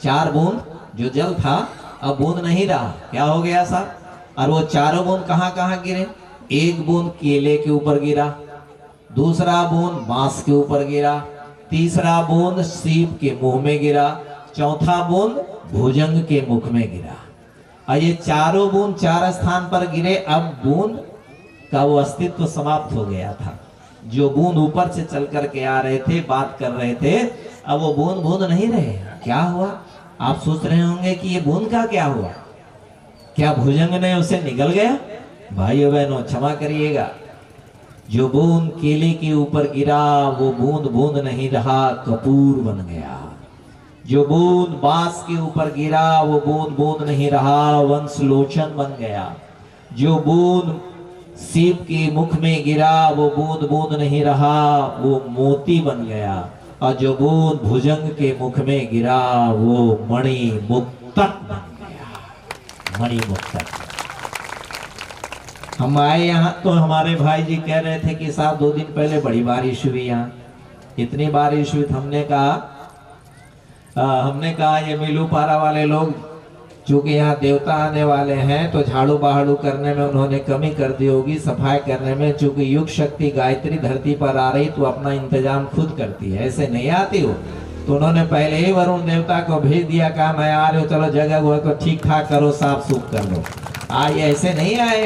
S9: 4 बूंद जो जल था अब बूंद नहीं रहा, क्या हो गया साहब? और वो चारों बूंद कहां कहां गिरे? एक बूंद केले के ऊपर गिरा, दूसरा बूंद बांस के ऊपर गिरा, तीसरा बूंद सीप के मुंह में गिरा, चौथा बूंद भुजंग के मुख में गिरा। और ये चारों बूंद 4 स्थान पर गिरे। अब बूंद का वो अस्तित्व समाप्त हो गया था। जो बूंद ऊपर से चल करके आ रहे थे, बात कर रहे थे, अब वो बूंद बूंद नहीं रहे। क्या हुआ? आप सोच रहे होंगे कि ये बूंद का क्या हुआ, क्या भुजंग ने उसे निगल गया? भाइयों बहनों क्षमा करिएगा, जो बूंद केले के ऊपर गिरा वो बूंद बूंद नहीं रहा, कपूर बन गया। जो बूंद बांस के ऊपर गिरा वो बूंद बूंद नहीं रहा, वंशलोचन बन गया। जो बूंद सीप के मुख में गिरा वो बूंद बूंद नहीं रहा, वो मोती बन गया। और जो बूंद भुजंग के मुख में गिरा वो मणि मुक्तक बन गया, मणि मुक्तक। हम आए यहाँ तो हमारे भाई जी कह रहे थे कि साहब 2 दिन पहले बड़ी बारिश हुई, यहाँ इतनी बारिश हुई। हमने कहा ये मिलू पारा वाले लोग चूंकि यहाँ देवता आने वाले हैं तो झाड़ू बहाड़ू करने में उन्होंने कमी कर दी होगी, सफाई करने में। चूंकि युग शक्ति गायत्री धरती पर आ रही तो अपना इंतजाम खुद करती है, ऐसे नहीं आती हो। तो उन्होंने पहले ही वरुण देवता को भेज दिया, कहा मैं आ रही हूँ, चलो जगह को ठीक ठाक करो, साफ सूफ कर लो। ये ऐसे नहीं आए,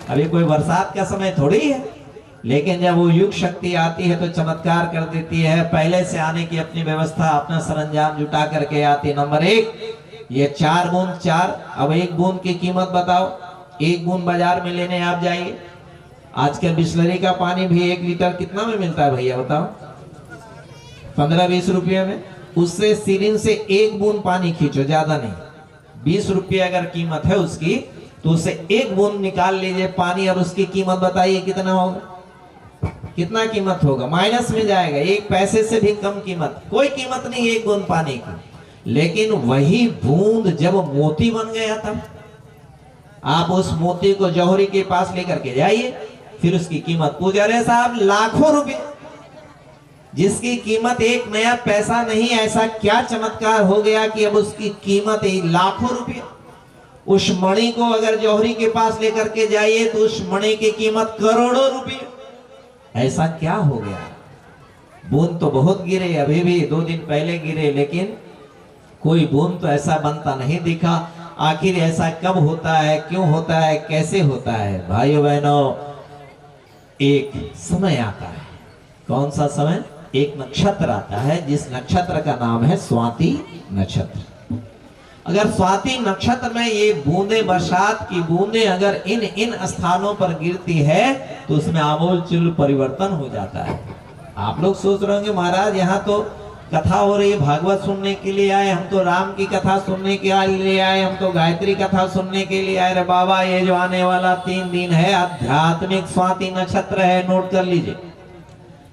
S9: अभी कोई बरसात का समय थोड़ी है। लेकिन जब वो युग शक्ति आती है तो चमत्कार कर देती है। पहले से आने की अपनी व्यवस्था, अपना सरंजाम जुटा करके आती। नंबर 1, ये 4 बूंद 4। अब एक बूंद की कीमत बताओ। एक बूंद बाजार में लेने आप जाइए, आजकल बिस्लरी का पानी भी 1 लीटर कितना में मिलता है भैया बताओ? 15-20 रुपये में। उससे सिरिंज से 1 बूंद पानी खींचो, ज्यादा नहीं, 20 रुपये अगर कीमत है उसकी, तो उससे 1 बूंद निकाल लीजिए पानी, और उसकी कीमत बताइए कितना होगा? कितना कीमत होगा? माइनस में जाएगा, 1 पैसे से भी कम कीमत, कोई कीमत नहीं 1 बूंद पानी की। लेकिन वही बूंद जब मोती बन गया तब आप उस मोती को जौहरी के पास लेकर के जाइए, फिर उसकी कीमत पूछ रहे साहब लाखों रुपए, जिसकी कीमत 1 नया पैसा नहीं। ऐसा क्या चमत्कार हो गया कि अब उसकी कीमत लाखों रुपये। उस मणि को अगर जौहरी के पास लेकर के जाइए तो उस मणि की कीमत करोड़ों रुपये। ऐसा क्या हो गया? बूंद तो बहुत गिरे, अभी भी 2 दिन पहले गिरे, लेकिन कोई बूंद तो ऐसा बनता नहीं दिखा। आखिर ऐसा कब होता है, क्यों होता है, कैसे होता है? भाइयों बहनों, एक समय आता है। कौन सा समय? एक नक्षत्र आता है, जिस नक्षत्र का नाम है स्वाति नक्षत्र। अगर स्वाति नक्षत्र में ये बूंदे, बरसात की बूंदे अगर इन स्थानों पर गिरती है तो उसमें आमूल परिवर्तन हो जाता है। आप लोग सोच रहे होंगे महाराज यहाँ तो कथा हो रही है, भागवत सुनने के लिए आए, हम तो राम की कथा सुनने के लिए आए, हम तो गायत्री कथा सुनने के लिए आए। रे बाबा, ये जो आने वाला 3 दिन है आध्यात्मिक स्वाति नक्षत्र है, नोट कर लीजिए।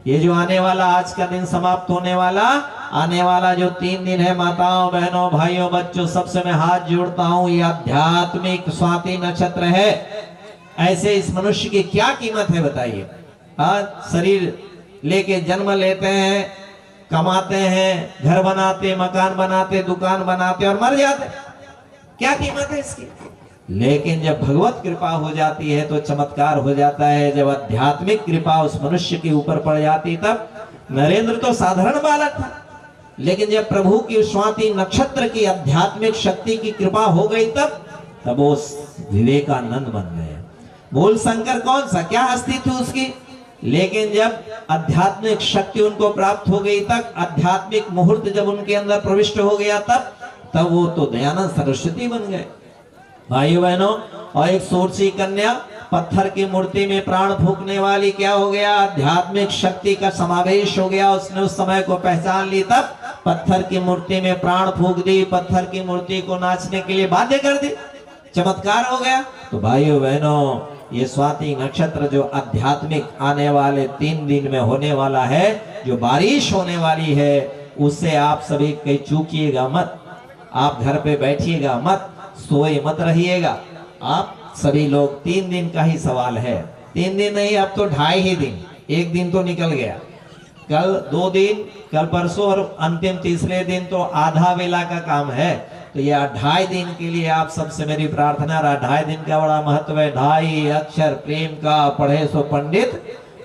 S9: ये जो आने वाला आज का दिन समाप्त होने वाला, आने वाला जो 3 दिन है, माताओं बहनों भाइयों बच्चों सबसे मैं हाथ जोड़ता हूँ, ये आध्यात्मिक स्वाति नक्षत्र है। ऐसे इस मनुष्य की क्या कीमत है बताइए? आज शरीर लेके जन्म लेते हैं, कमाते हैं, घर बनाते, मकान बनाते, दुकान बनाते और मर जाते। क्या कीमत है इसकी? लेकिन जब भगवत कृपा हो जाती है तो चमत्कार हो जाता है। जब आध्यात्मिक कृपा उस मनुष्य के ऊपर पड़ जाती, तब नरेंद्र तो साधारण बालक था, लेकिन जब प्रभु की स्वाति नक्षत्र की आध्यात्मिक शक्ति की कृपा हो गई, तब वो विवेकानंद बन गए। मूल शंकर कौन सा, क्या हस्ती थी उसकी, लेकिन जब आध्यात्मिक शक्ति उनको प्राप्त हो गई, तक आध्यात्मिक मुहूर्त जब उनके अंदर प्रविष्ट हो गया, तब वो तो दयानंद सरस्वती बन गए। भाइयों बहनों, और एक सोरसी कन्या पत्थर की मूर्ति में प्राण फूंकने वाली क्या हो गया, आध्यात्मिक शक्ति का समावेश हो गया। उसने उस समय को पहचान ली, तब पत्थर की मूर्ति में प्राण फूंक दी, पत्थर की मूर्ति को नाचने के लिए बाध्य कर दी, चमत्कार हो गया। तो भाइयों बहनों, ये स्वाति नक्षत्र जो आध्यात्मिक आने वाले 3 दिन में होने वाला है, जो बारिश होने वाली है, उससे आप सभी कहीं चूकिएगा मत। आप घर पे बैठिएगा मत, सोए मत रहिएगा। आप सभी लोग 3 दिन का ही सवाल है, 3 दिन नहीं, अब तो 2.5 ही दिन, 1 दिन तो निकल गया, कल 2 दिन, कल परसों और अंतिम तीसरे दिन तो आधा वेला का काम है। तो ये 2.5 दिन के लिए आप सबसे मेरी प्रार्थना, 2.5 दिन का बड़ा महत्व है। 2.5 अक्षर प्रेम का पढ़े सो पंडित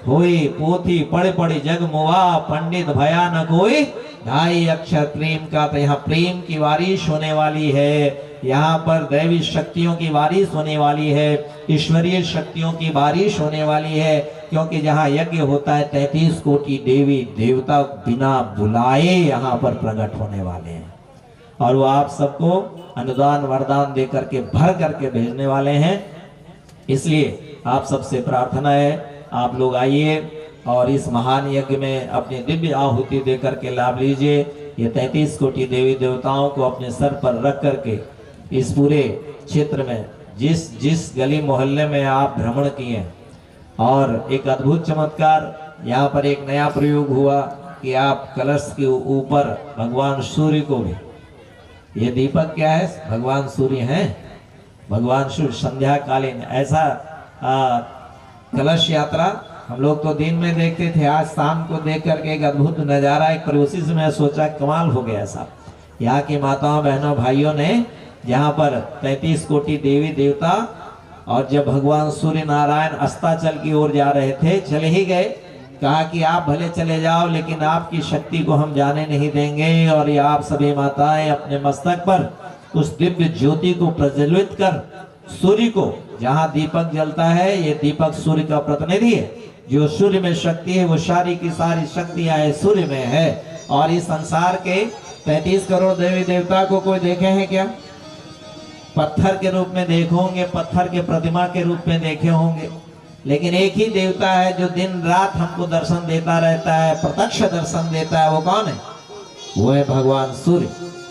S9: होई, पोथी पढ़ पढ़ी जग मुआ, पंडित भया न कोई। 2.5 अक्षर प्रेम का, तो यहाँ प्रेम की बारिश होने वाली है, यहाँ पर दैवी शक्तियों की बारिश होने वाली है, ईश्वरीय शक्तियों की बारिश होने वाली है। क्योंकि जहाँ यज्ञ होता है 33 कोटि देवी देवता बिना बुलाए यहाँ पर प्रकट होने वाले हैं, और वो आप सबको अनुदान वरदान दे करके भर करके भेजने वाले हैं। इसलिए आप सबसे प्रार्थना है, आप लोग आइए और इस महान यज्ञ में अपनी दिव्य आहुति दे करके लाभ लीजिए। ये 33 कोटि देवी देवताओं को अपने सर पर रख करके इस पूरे क्षेत्र में जिस जिस गली मोहल्ले में आप भ्रमण किए, और एक अद्भुत चमत्कार यहाँ पर एक नया प्रयोग हुआ कि आप कलश के ऊपर भगवान सूर्य को भी, ये दीपक क्या है, भगवान सूर्य हैं, भगवान सूर्य संध्या कालीन ऐसा कलश यात्रा हम लोग तो दिन में देखते थे, आज शाम को देख करके एक अद्भुत नजारा, एक पड़ोसी से मैं सोचा कमाल हो गया साहब। यहाँ की माताओं बहनों भाइयों ने जहाँ पर 33 कोटि देवी देवता, और जब भगवान सूर्य नारायण अस्ताचल की ओर जा रहे थे, चले ही गए, कहा कि आप भले चले जाओ लेकिन आपकी शक्ति को हम जाने नहीं देंगे। और ये आप सभी माताएं अपने मस्तक पर उस दिव्य ज्योति को प्रज्वलित कर सूर्य को, जहाँ दीपक जलता है, ये दीपक सूर्य का प्रतिनिधि है, जो सूर्य में शक्ति है वो सारी की सारी शक्तियां है सूर्य में है। और इस संसार के 33 करोड़ देवी देवता को कोई देखे हैं क्या? पत्थर के रूप में देखे होंगे, पत्थर के प्रतिमा के रूप में देखे होंगे, लेकिन एक ही देवता है जो दिन रात हमको दर्शन देता रहता है, प्रत्यक्ष दर्शन देता है। वो कौन है? वो है भगवान सूर्य।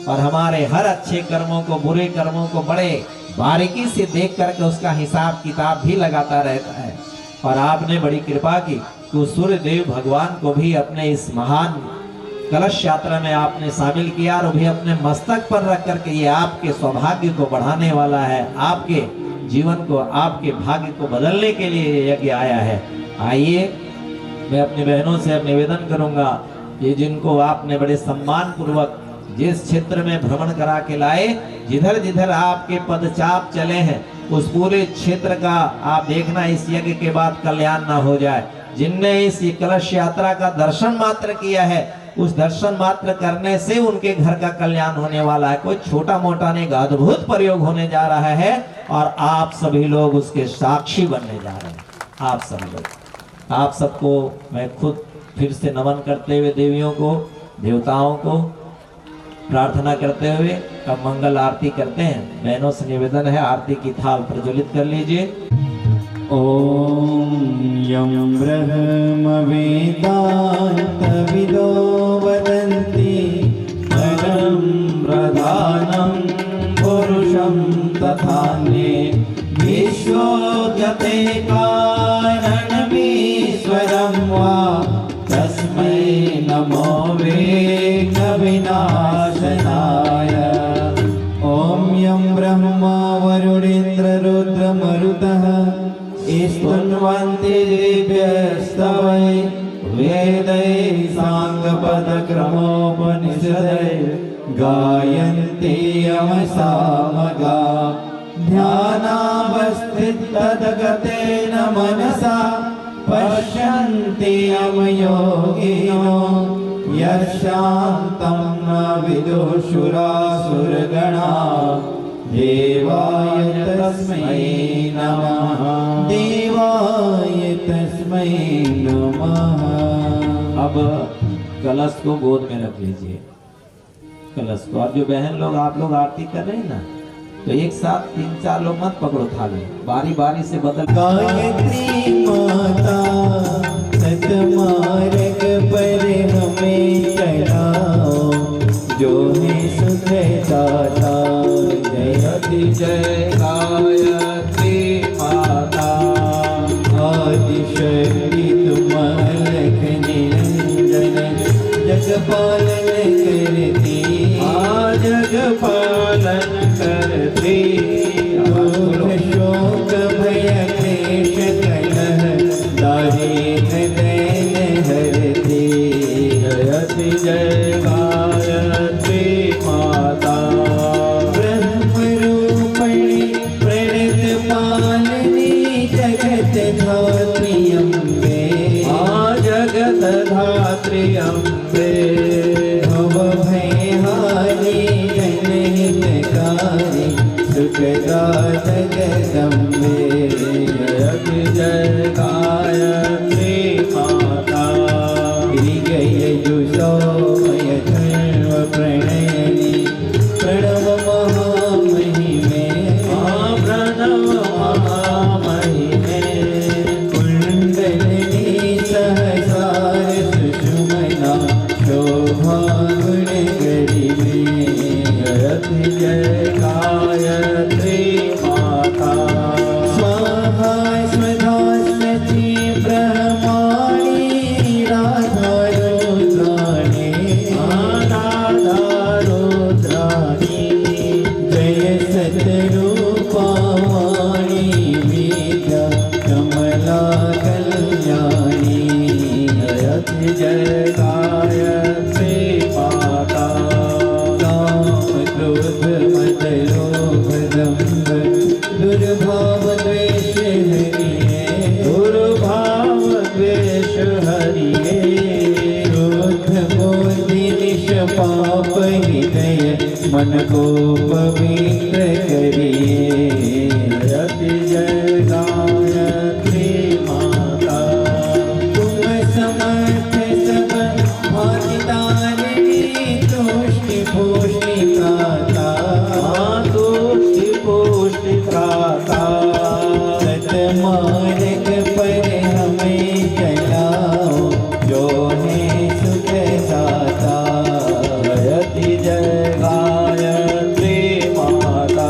S9: और हमारे हर अच्छे कर्मों को, बुरे कर्मों को बड़े बारीकी से देख करके उसका हिसाब किताब भी लगाता रहता है। और आपने बड़ी कृपा की कि सूर्य देव भगवान को भी अपने इस महान कलश यात्रा में आपने शामिल किया, और भी अपने मस्तक पर रख करके ये आपके सौभाग्य को बढ़ाने वाला है, आपके जीवन को, आपके भाग्य को बदलने के लिए ये यज्ञ आया है। आइए, मैं अपनी बहनों से निवेदन करूंगा, ये जिनको आपने बड़े सम्मान पूर्वक जिस क्षेत्र में भ्रमण करा के लाए, जिधर जिधर आपके पदचाप चले हैं उस पूरे क्षेत्र का आप देखना, इस यज्ञ के बाद कल्याण ना हो जाए। जिनने इस कलश यात्रा का दर्शन मात्र किया है, उस दर्शन मात्र करने से उनके घर का कल्याण होने वाला है। कोई छोटा मोटा नहीं, अद्भुत प्रयोग होने जा रहा है, और आप सभी लोग उसके साक्षी बनने जा रहे हैं। आप सभी लोग, आप सबको मैं खुद फिर से नमन करते हुए देवियों को, देवताओं को प्रार्थना करते हुए अब मंगल आरती करते हैं। बहनों से निवेदन है, आरती की थाल प्रज्वलित कर लीजिए।
S6: ओम यं ब्रह्म वेदांत विदो वदन्ति परं प्रधानं पुरुषं तथान्ये विश्वोद्यते कारणमीश्वरं वा तस्मै नमो विघ्नविनाशनाय। ओम यं ब्रह्मा वरुणेन्द्र रुद्र मरुतः स्तुन्वन्ति दिव्यस्तवै वेदैः साङ्गपदक्रमोपनिषदैः गायन्ति यमसामगा ध्यानावस्थितगतेन मनसा पश्यन्ति यमयोगिनो यशान्तं न विदुषुरासुरगणा देवाय तस्मै नमः देवाय तस्मै नमः।
S9: अब कलश को गोद में रख लीजिए, कलश को। और जो बहन लोग आप लोग आरती कर रहे हैं ना, तो एक साथ 3-4 लोग मत पकड़ो थाली, बारी बारी से बदल।
S6: गायत्री माता सतमार्ग पर हमें चलाओ, जो है सुखदाता जयति जय गायत्री माता। आदिशक्ति तुम अलख निरंजन जग पालन करती, जग पालन करती। शोक भय क्लेश कलह दारिद्र दैन हरती, जयति जय गायत्री माता। ब्रह्म रूपिणी प्रणत पालिनी जगत धात्री अम्बे, जगत धात्री अम्बे। भव भयहारी जनहितकारी सुखदा जगदम्बे, जयति जय गायत्री माता। गिरिगयजुषोमय धर्म प्रणयनि प्रणव महामहिमे, प्रणव महामहिमे। कुण्डलिनी सहस्रार सुषुमना शोभा गुण गरिमे, जयति जय गायत्री माता। स्वाहा स्वधा स्वती ब्रह्माणी राधा रुद्राणी, राधा रुद्राणी। जय सतरूपा वाणी विद्या कमला कल्याणी, जयति जय गायत्री माता। क्रोध मद लोभ दंभ दुर्भाव द्वेष हरिये, दुर्भाव द्वेष हरिये। क्रोध बोधि निश पाप हृदय मन को पवित्र करिए, जयति जय गायत्री माता। तुम समर्थ सब भागीदारिणी तुष्टि पुष्टि प्राता, तुष्टि पुष्टि प्राता। सतमार्ग पर हमें चलाओ, जो है सुखदाता, जयति जय गायत्री माता।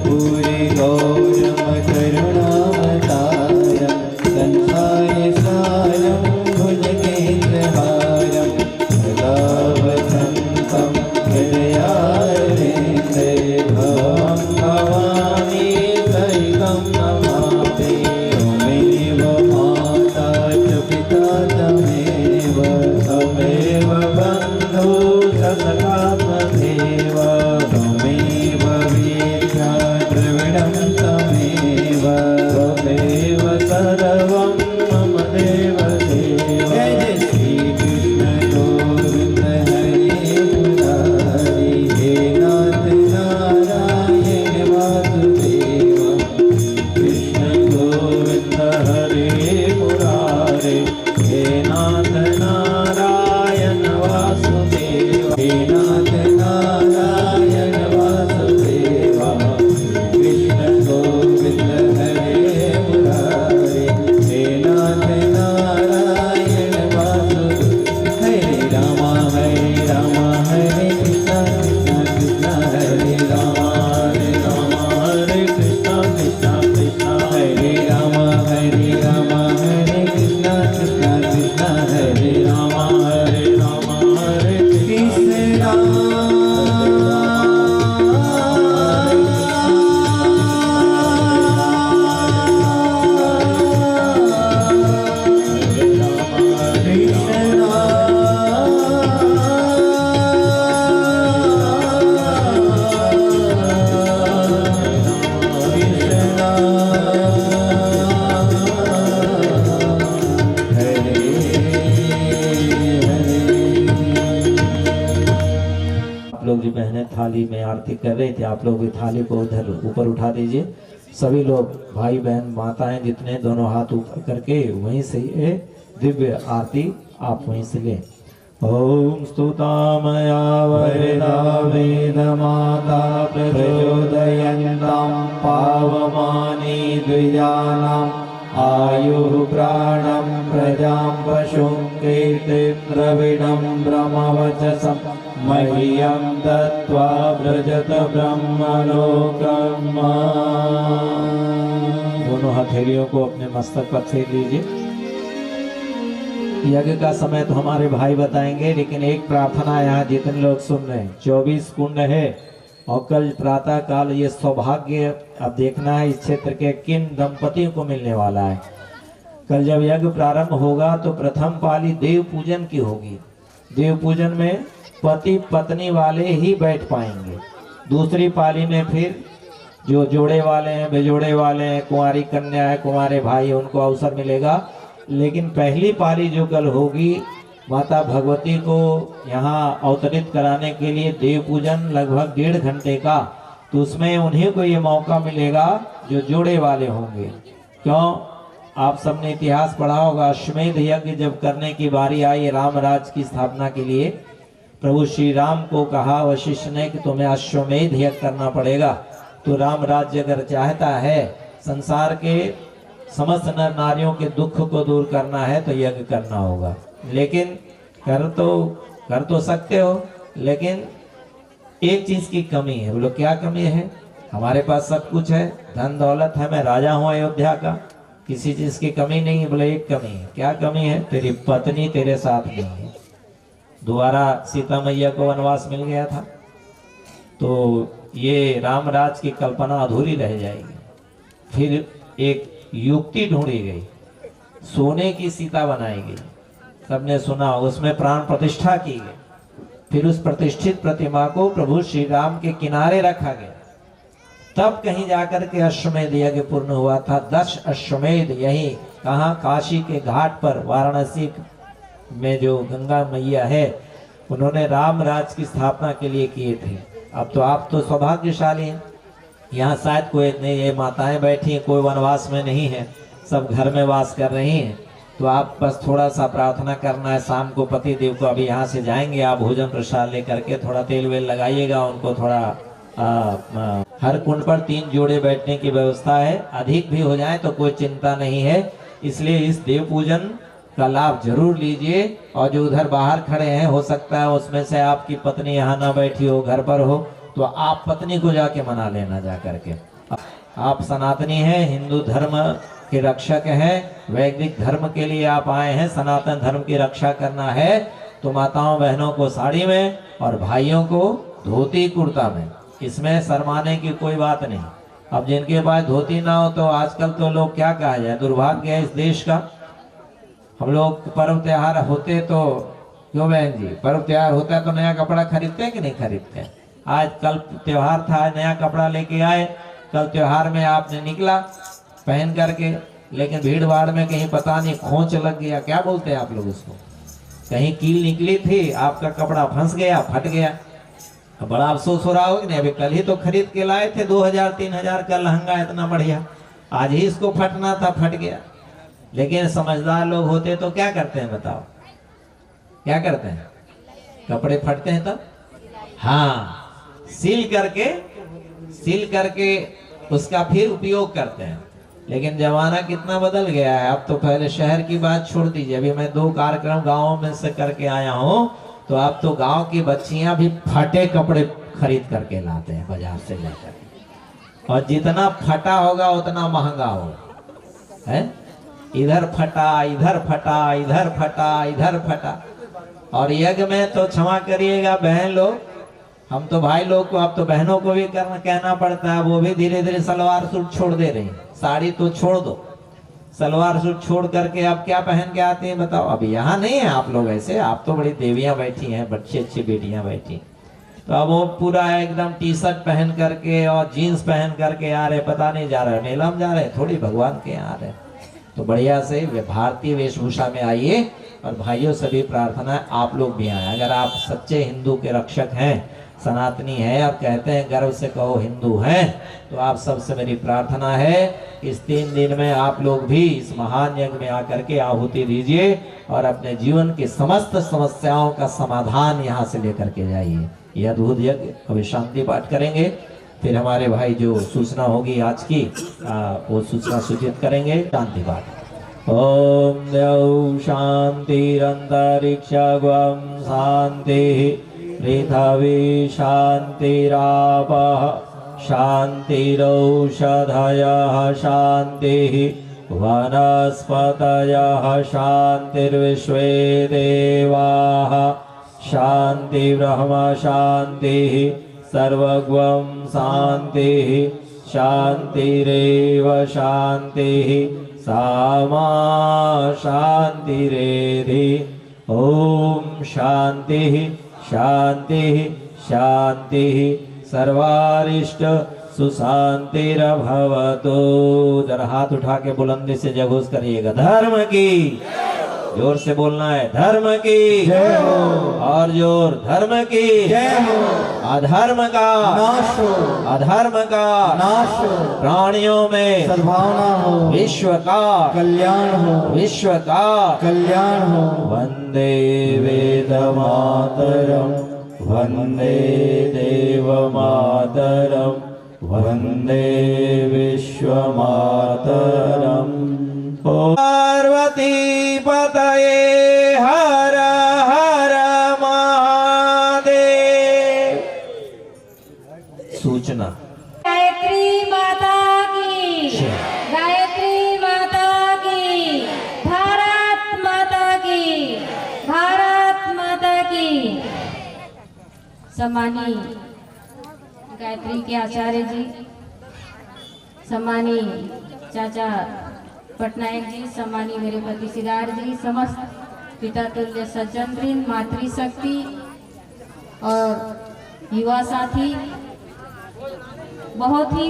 S6: पूरे गौरम करुणावतारम संसार सारम भुजगेन्द्रहारम सदा वसन्तं हृदयारविन्दे। भवं भवानी सहितं नमामि, त्वमेव माता च पिता त्वमेव, त्वमेव बन्धु सखा त्वमेव, त्वमेव वीर्या द्रविणं त्वमेव, त्वमेव सर्वं मम देव देव। जय श्री कृष्ण गोविन्द हरे मुरारी, हे नाथ नारायण वासुदेव। कृष्ण गोविन्द हरे मुरारे, हे नाथ नारायण वासुदेव। हे नाथ
S9: अपने थाली में आरती कर रहे थे, आप लोग भी थाली को उधर ऊपर उठा दीजिए। सभी लोग भाई बहन माताएं जितने दोनों हाथ ऊपर करके वहीं से ये दिव्य आरती आप वहीं से लें। ओम स्तुतामया वरदा वेद माता प्रचोदयन्तां पावमानि द्विजानाम् आयुः प्राणं प्रजां पशुं कीर्तिं द्रविणं ब्रह्मवचसं मह्यं दत्त्वा व्रजत ब्रह्मलोकम्। दोनों हथेलियों को अपने मस्तक पर फेर लीजिए। यज्ञ का समय तो हमारे भाई बताएंगे, लेकिन एक प्रार्थना यहाँ जितने लोग सुन रहे हैं, 24 कुंड है और कल प्रातः काल ये सौभाग्य अब देखना है इस क्षेत्र के किन दंपतियों को मिलने वाला है। कल जब यज्ञ प्रारंभ होगा तो प्रथम पाली देव पूजन की होगी। देव पूजन में पति पत्नी वाले ही बैठ पाएंगे। दूसरी पाली में फिर जो जोड़े वाले हैं, बेजोड़े वाले हैं, कुंवारी कन्या है, कुंवारे भाई, उनको अवसर मिलेगा। लेकिन पहली पाली जो कल होगी माता भगवती को यहाँ अवतरित कराने के लिए देव पूजन लगभग 1.5 घंटे का, तो उसमें उन्हीं को ये मौका मिलेगा जो जोड़े वाले होंगे। क्यों? आप सबने इतिहास पढ़ा होगा, अश्वमेध यज्ञ जब करने की बारी आई राम राज की स्थापना के लिए, प्रभु श्री राम को कहा वशिष्ठ ने कि तुम्हें अश्वमेध यज्ञ करना पड़ेगा। तो राम राज्य अगर चाहता है, संसार के समस्त नर नारियों के दुख को दूर करना है तो यज्ञ करना होगा। लेकिन कर तो सकते हो, लेकिन एक चीज की कमी है। बोलो क्या कमी है? हमारे पास सब कुछ है, धन दौलत है, मैं राजा हूँ अयोध्या का, किसी चीज की कमी नहीं है। बोले एक कमी है। क्या कमी है? तेरी पत्नी तेरे साथ नहीं है। दोबारा सीता मैया को वनवास मिल गया था, तो ये राम राज की कल्पना अधूरी रह जाएगी। फिर एक युक्ति ढूंढी गई, सोने की सीता बनाई गई, सबने सुना, उसमें प्राण प्रतिष्ठा की गई। फिर उस प्रतिष्ठित प्रतिमा को प्रभु श्री राम के किनारे रखा गया। तब कहीं जाकर के अश्वमेध यज्ञ पूर्ण हुआ था। 10 अश्वमेध यही कहाँ? काशी के घाट पर, वाराणसी में जो गंगा मैया है, उन्होंने राम राज की स्थापना के लिए किए थे। अब तो आप तो सौभाग्यशाली हैं, यहाँ शायद कोई नहीं, ये माताएं बैठी हैं, कोई वनवास में नहीं है, सब घर में वास कर रही हैं। तो आप बस थोड़ा सा प्रार्थना करना है। शाम को पति देव को अभी यहाँ से जाएंगे, आप भोजन प्रसाद लेकर के थोड़ा तेल वेल लगाइएगा उनको। थोड़ा हर कुंड पर 3 जोड़े बैठने की व्यवस्था है, अधिक भी हो जाए तो कोई चिंता नहीं है। इसलिए इस देव पूजन का लाभ जरूर लीजिए। और जो उधर बाहर खड़े हैं, हो सकता है उसमें से आपकी पत्नी यहाँ ना बैठी हो, घर पर हो, तो आप पत्नी को जाके मना लेना जा करके। आप सनातनी हैं, हिंदू धर्म के रक्षक हैं, वैदिक धर्म के लिए आप आए हैं, सनातन धर्म की रक्षा करना है, तो माताओं बहनों को साड़ी में और भाइयों को धोती कुर्ता में, इसमें शर्माने की कोई बात नहीं। अब जिनके पास धोती ना हो तो आजकल तो लोग क्या कहा जाए, दुर्भाग्य है इस देश का। हम लोग पर्व त्योहार होते तो, क्यों बहन जी, पर्व त्योहार होता है तो नया कपड़ा खरीदते हैं कि नहीं खरीदते हैं? आज कल त्योहार था, नया कपड़ा लेके आए, कल त्योहार में आपने निकला पहन करके, लेकिन भीड़ भाड़ में कहीं पता नहीं खोंच लग गया, क्या बोलते हैं आप लोग उसको, कहीं कील निकली थी, आपका कपड़ा फंस गया, फट गया। बड़ा अफसोस हो रहा होगा नहीं? अभी कल ही तो खरीद के लाए थे 2000-3000 का लहंगा, इतना बढ़िया, आज ही इसको फटना था, फट गया। लेकिन समझदार लोग होते तो क्या करते हैं बताओ? क्या करते हैं? कपड़े फटते हैं तब हाँ सील करके उसका फिर उपयोग करते हैं। लेकिन जमाना कितना बदल गया है। अब तो पहले शहर की बात छोड़ दीजिए, अभी मैं 2 कार्यक्रम गाँव में से करके आया हूँ, तो अब तो गांव की बच्चियां भी फटे कपड़े खरीद करके लाते हैं बाजार से जाकर, और जितना फटा होगा उतना महंगा होगा, है? इधर फटा, इधर फटा, इधर फटा, इधर फटा। और यज्ञ में तो क्षमा करिएगा बहन लोग, हम तो भाई लोग को, अब तो बहनों को भी कहना पड़ता है, वो भी धीरे धीरे सलवार सूट छोड़ दे रही हैं। साड़ी तो छोड़ दो, सलवार सूट छोड़ करके अब क्या पहन के आते हैं बताओ? अभी यहाँ नहीं है आप लोग ऐसे, आप तो बड़ी देवियां बैठी हैं, अच्छी अच्छी बेटियां बैठी, तो अब वो पूरा एकदम टी-शर्ट पहन करके और जीन्स पहन करके आ रहे, पता नहीं जा रहे मेला में जा रहे, थोड़ी भगवान के यहाँ आ रहे। तो बढ़िया से भारतीय वेशभूषा में आइए। और भाइयों सभी प्रार्थना है आप लोग भी आए, अगर आप सच्चे हिंदू के रक्षक हैं सनातनी है, अब कहते हैं गर्व से कहो हिंदू हैं। तो आप सबसे मेरी प्रार्थना है इस 3 दिन में आप लोग भी इस महान यज्ञ में आकर के आहुति दीजिए और अपने जीवन की समस्त समस्याओं का समाधान यहाँ से लेकर के जाइए। यह अद्भुत यज्ञ अभी शांति पाठ करेंगे, फिर हमारे भाई जो सूचना होगी आज की वो सूचना सूचित करेंगे। शांति पाठ। ओम द्यौ शांतिरंतरिक्षगं शांति पृथ्वी शांतिरापः शांतिरौषधयः शांतिः वनस्पतयः शांतिर्विश्वे देवाः शांति ब्रह्म शांतिः सर्वगं शांतिः शांतिरेव शांतिः सामा शांतिरेधि। ओम शांतिः शांतिः शांतिः सर्वारिष्ट सुशांतिर्भवतु। जरा हाथ उठा के बुलंदी से जयघोष करिएगा। धर्म की, जोर से बोलना है, धर्म की
S6: जय हो।
S9: और जोर, धर्म की
S6: जय हो।
S9: अधर्म का
S6: नाश हो।
S9: अधर्म का
S6: नाश हो।
S9: प्राणियों में
S6: सद्भावना हो।
S9: विश्व का
S6: कल्याण हो।
S9: विश्व का
S6: कल्याण हो।
S9: वंदे वेद मातरम वंदे देव मातरम वंदे विश्व मातरम। पार्वती पतये हर हर महादेव। सूचना।
S2: गायत्री माता की, गायत्री माता की, भारत माता की, भारत माता की। सम्मानी गायत्री के आचार्य जी, सम्मानी चाचा पटनायक जी, सम्मानी मेरे पति सिगार जी, समस्त पिता तुल्य सज्जन वृंद, मातृशक्ति और युवा साथी, बहुत ही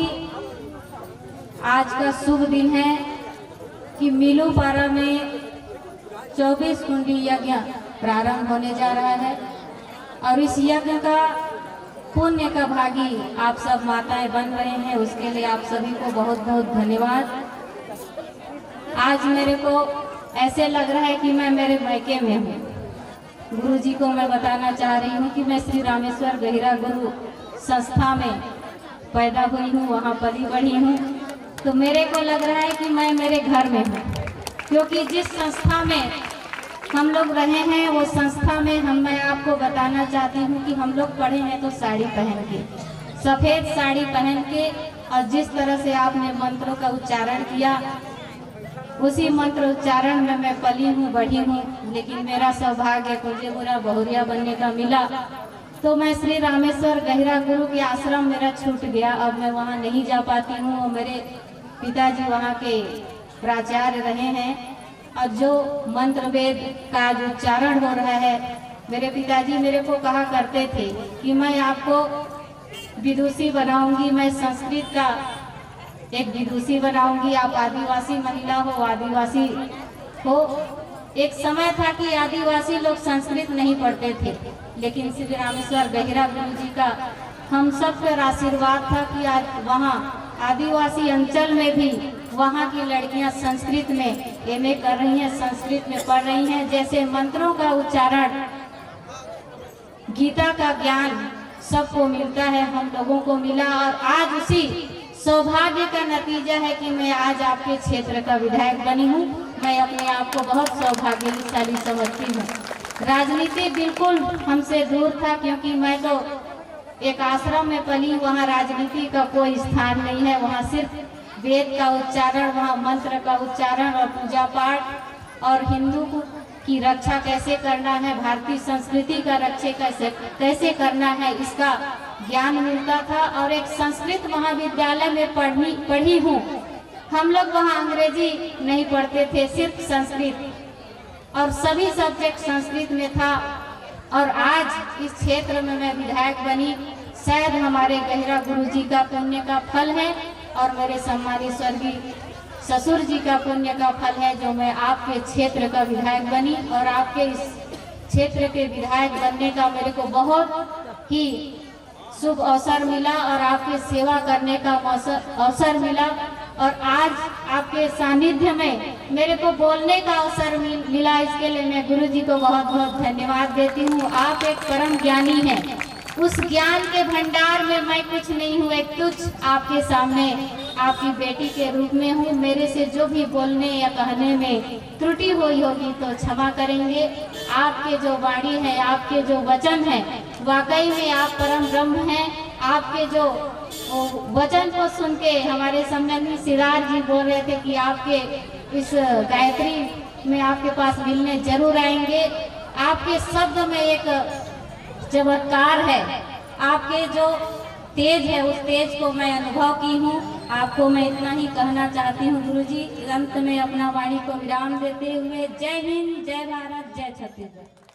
S2: आज का शुभ दिन है कि मिलूपारा में 24 कुंडी यज्ञ प्रारंभ होने जा रहा है और इस यज्ञ का पुण्य का भागी आप सब माताएं बन रहे हैं, उसके लिए आप सभी को बहुत बहुत धन्यवाद। आज मेरे को ऐसे लग रहा है कि मैं मेरे मायके में हूँ। गुरु जी को मैं बताना चाह रही हूँ कि मैं श्री रामेश्वर गहिरा गुरु संस्था में पैदा हुई हूँ, वहाँ पली बढ़ी हूँ। तो मेरे को लग रहा है कि मैं मेरे घर में हूँ, क्योंकि जिस संस्था में हम लोग रहे हैं वो संस्था में मैं आपको बताना चाहती हूँ कि हम लोग पढ़े हैं तो साड़ी पहन के, सफ़ेद साड़ी पहन के, और जिस तरह से आपने मंत्रों का उच्चारण किया उसी मंत्र उच्चारण में मैं पली हूँ, बढ़ी हूँ। लेकिन मेरा सौभाग्य मुझे बुरा बहुरिया बनने का मिला, तो मैं श्री रामेश्वर गहिरा गुरु के आश्रम मेरा छूट गया। अब मैं वहाँ नहीं जा पाती हूँ और मेरे पिताजी वहाँ के प्राचार्य रहे हैं, और जो मंत्र वेद का जो उच्चारण हो रहा है, मेरे पिताजी मेरे को कहा करते थे कि मैं आपको विदुषी बनाऊंगी, मैं संस्कृत का एक विदुषी बनाऊंगी, आप आदिवासी महिला हो, आदिवासी हो। एक समय था कि आदिवासी लोग संस्कृत नहीं पढ़ते थे, लेकिन श्री रामेश्वर गहिरा गुरु जी का हम सब पर आशीर्वाद था कि आज वहाँ आदिवासी अंचल में भी वहाँ की लड़कियाँ संस्कृत में एमए कर रही हैं, संस्कृत में पढ़ रही हैं। जैसे मंत्रों का उच्चारण, गीता का ज्ञान सबको मिलता है, हम लोगों को मिला, और आज उसी सौभाग्य का नतीजा है कि मैं आज आपके क्षेत्र का विधायक बनी हूँ। मैं अपने आप को बहुत सौभाग्यशाली समझती हूँ। राजनीति बिल्कुल हमसे दूर था, क्योंकि मैं तो एक आश्रम में पली, वहाँ राजनीति का कोई स्थान नहीं है। वहाँ सिर्फ वेद का उच्चारण, वहाँ मंत्र का उच्चारण और पूजा पाठ, और हिंदू की रक्षा कैसे करना है, भारतीय संस्कृति का रक्षा कैसे करना है, इसका ज्ञान मिलता था। और एक संस्कृत महाविद्यालय में पढ़ी हूँ। हम लोग वहाँ अंग्रेजी नहीं पढ़ते थे, सिर्फ संस्कृत, और सभी सब्जेक्ट संस्कृत में था। और आज इस क्षेत्र में मैं विधायक बनी, शायद हमारे गहिरा गुरु जी का पुण्य का फल है, और मेरे सम्मानित स्वर्गीय ससुर जी का पुण्य का फल है, जो मैं आपके क्षेत्र का विधायक बनी। और आपके इस क्षेत्र के विधायक बनने का मेरे को बहुत ही शुभ अवसर मिला और आपकी सेवा करने का अवसर मिला, और आज आपके सानिध्य में मेरे को बोलने का अवसर मिला। इसके लिए मैं गुरु जी को बहुत बहुत धन्यवाद देती हूँ। आप एक परम ज्ञानी हैं। उस ज्ञान के भंडार में मैं कुछ नहीं हूँ, एक तुच्छ आपके सामने आपकी बेटी के रूप में हूँ। मेरे से जो भी बोलने या कहने में त्रुटि हुई होगी तो क्षमा करेंगे। आपके जो वाणी है, आपके जो वचन है, वाकई में आप परम ब्रह्म हैं। आपके जो वचन को सुन के हमारे सम्मेलन सिराज जी बोल रहे थे कि आपके इस गायत्री में आपके पास मिलने जरूर आएंगे। आपके शब्द में एक चमत्कार है, आपके जो तेज है उस तेज को मैं अनुभव की हूँ। आपको मैं इतना ही कहना चाहती हूँ गुरुजी। अंत में अपना वाणी को विराम देते हुए जय हिंद, जय भारत, जय छत्तीसगढ़।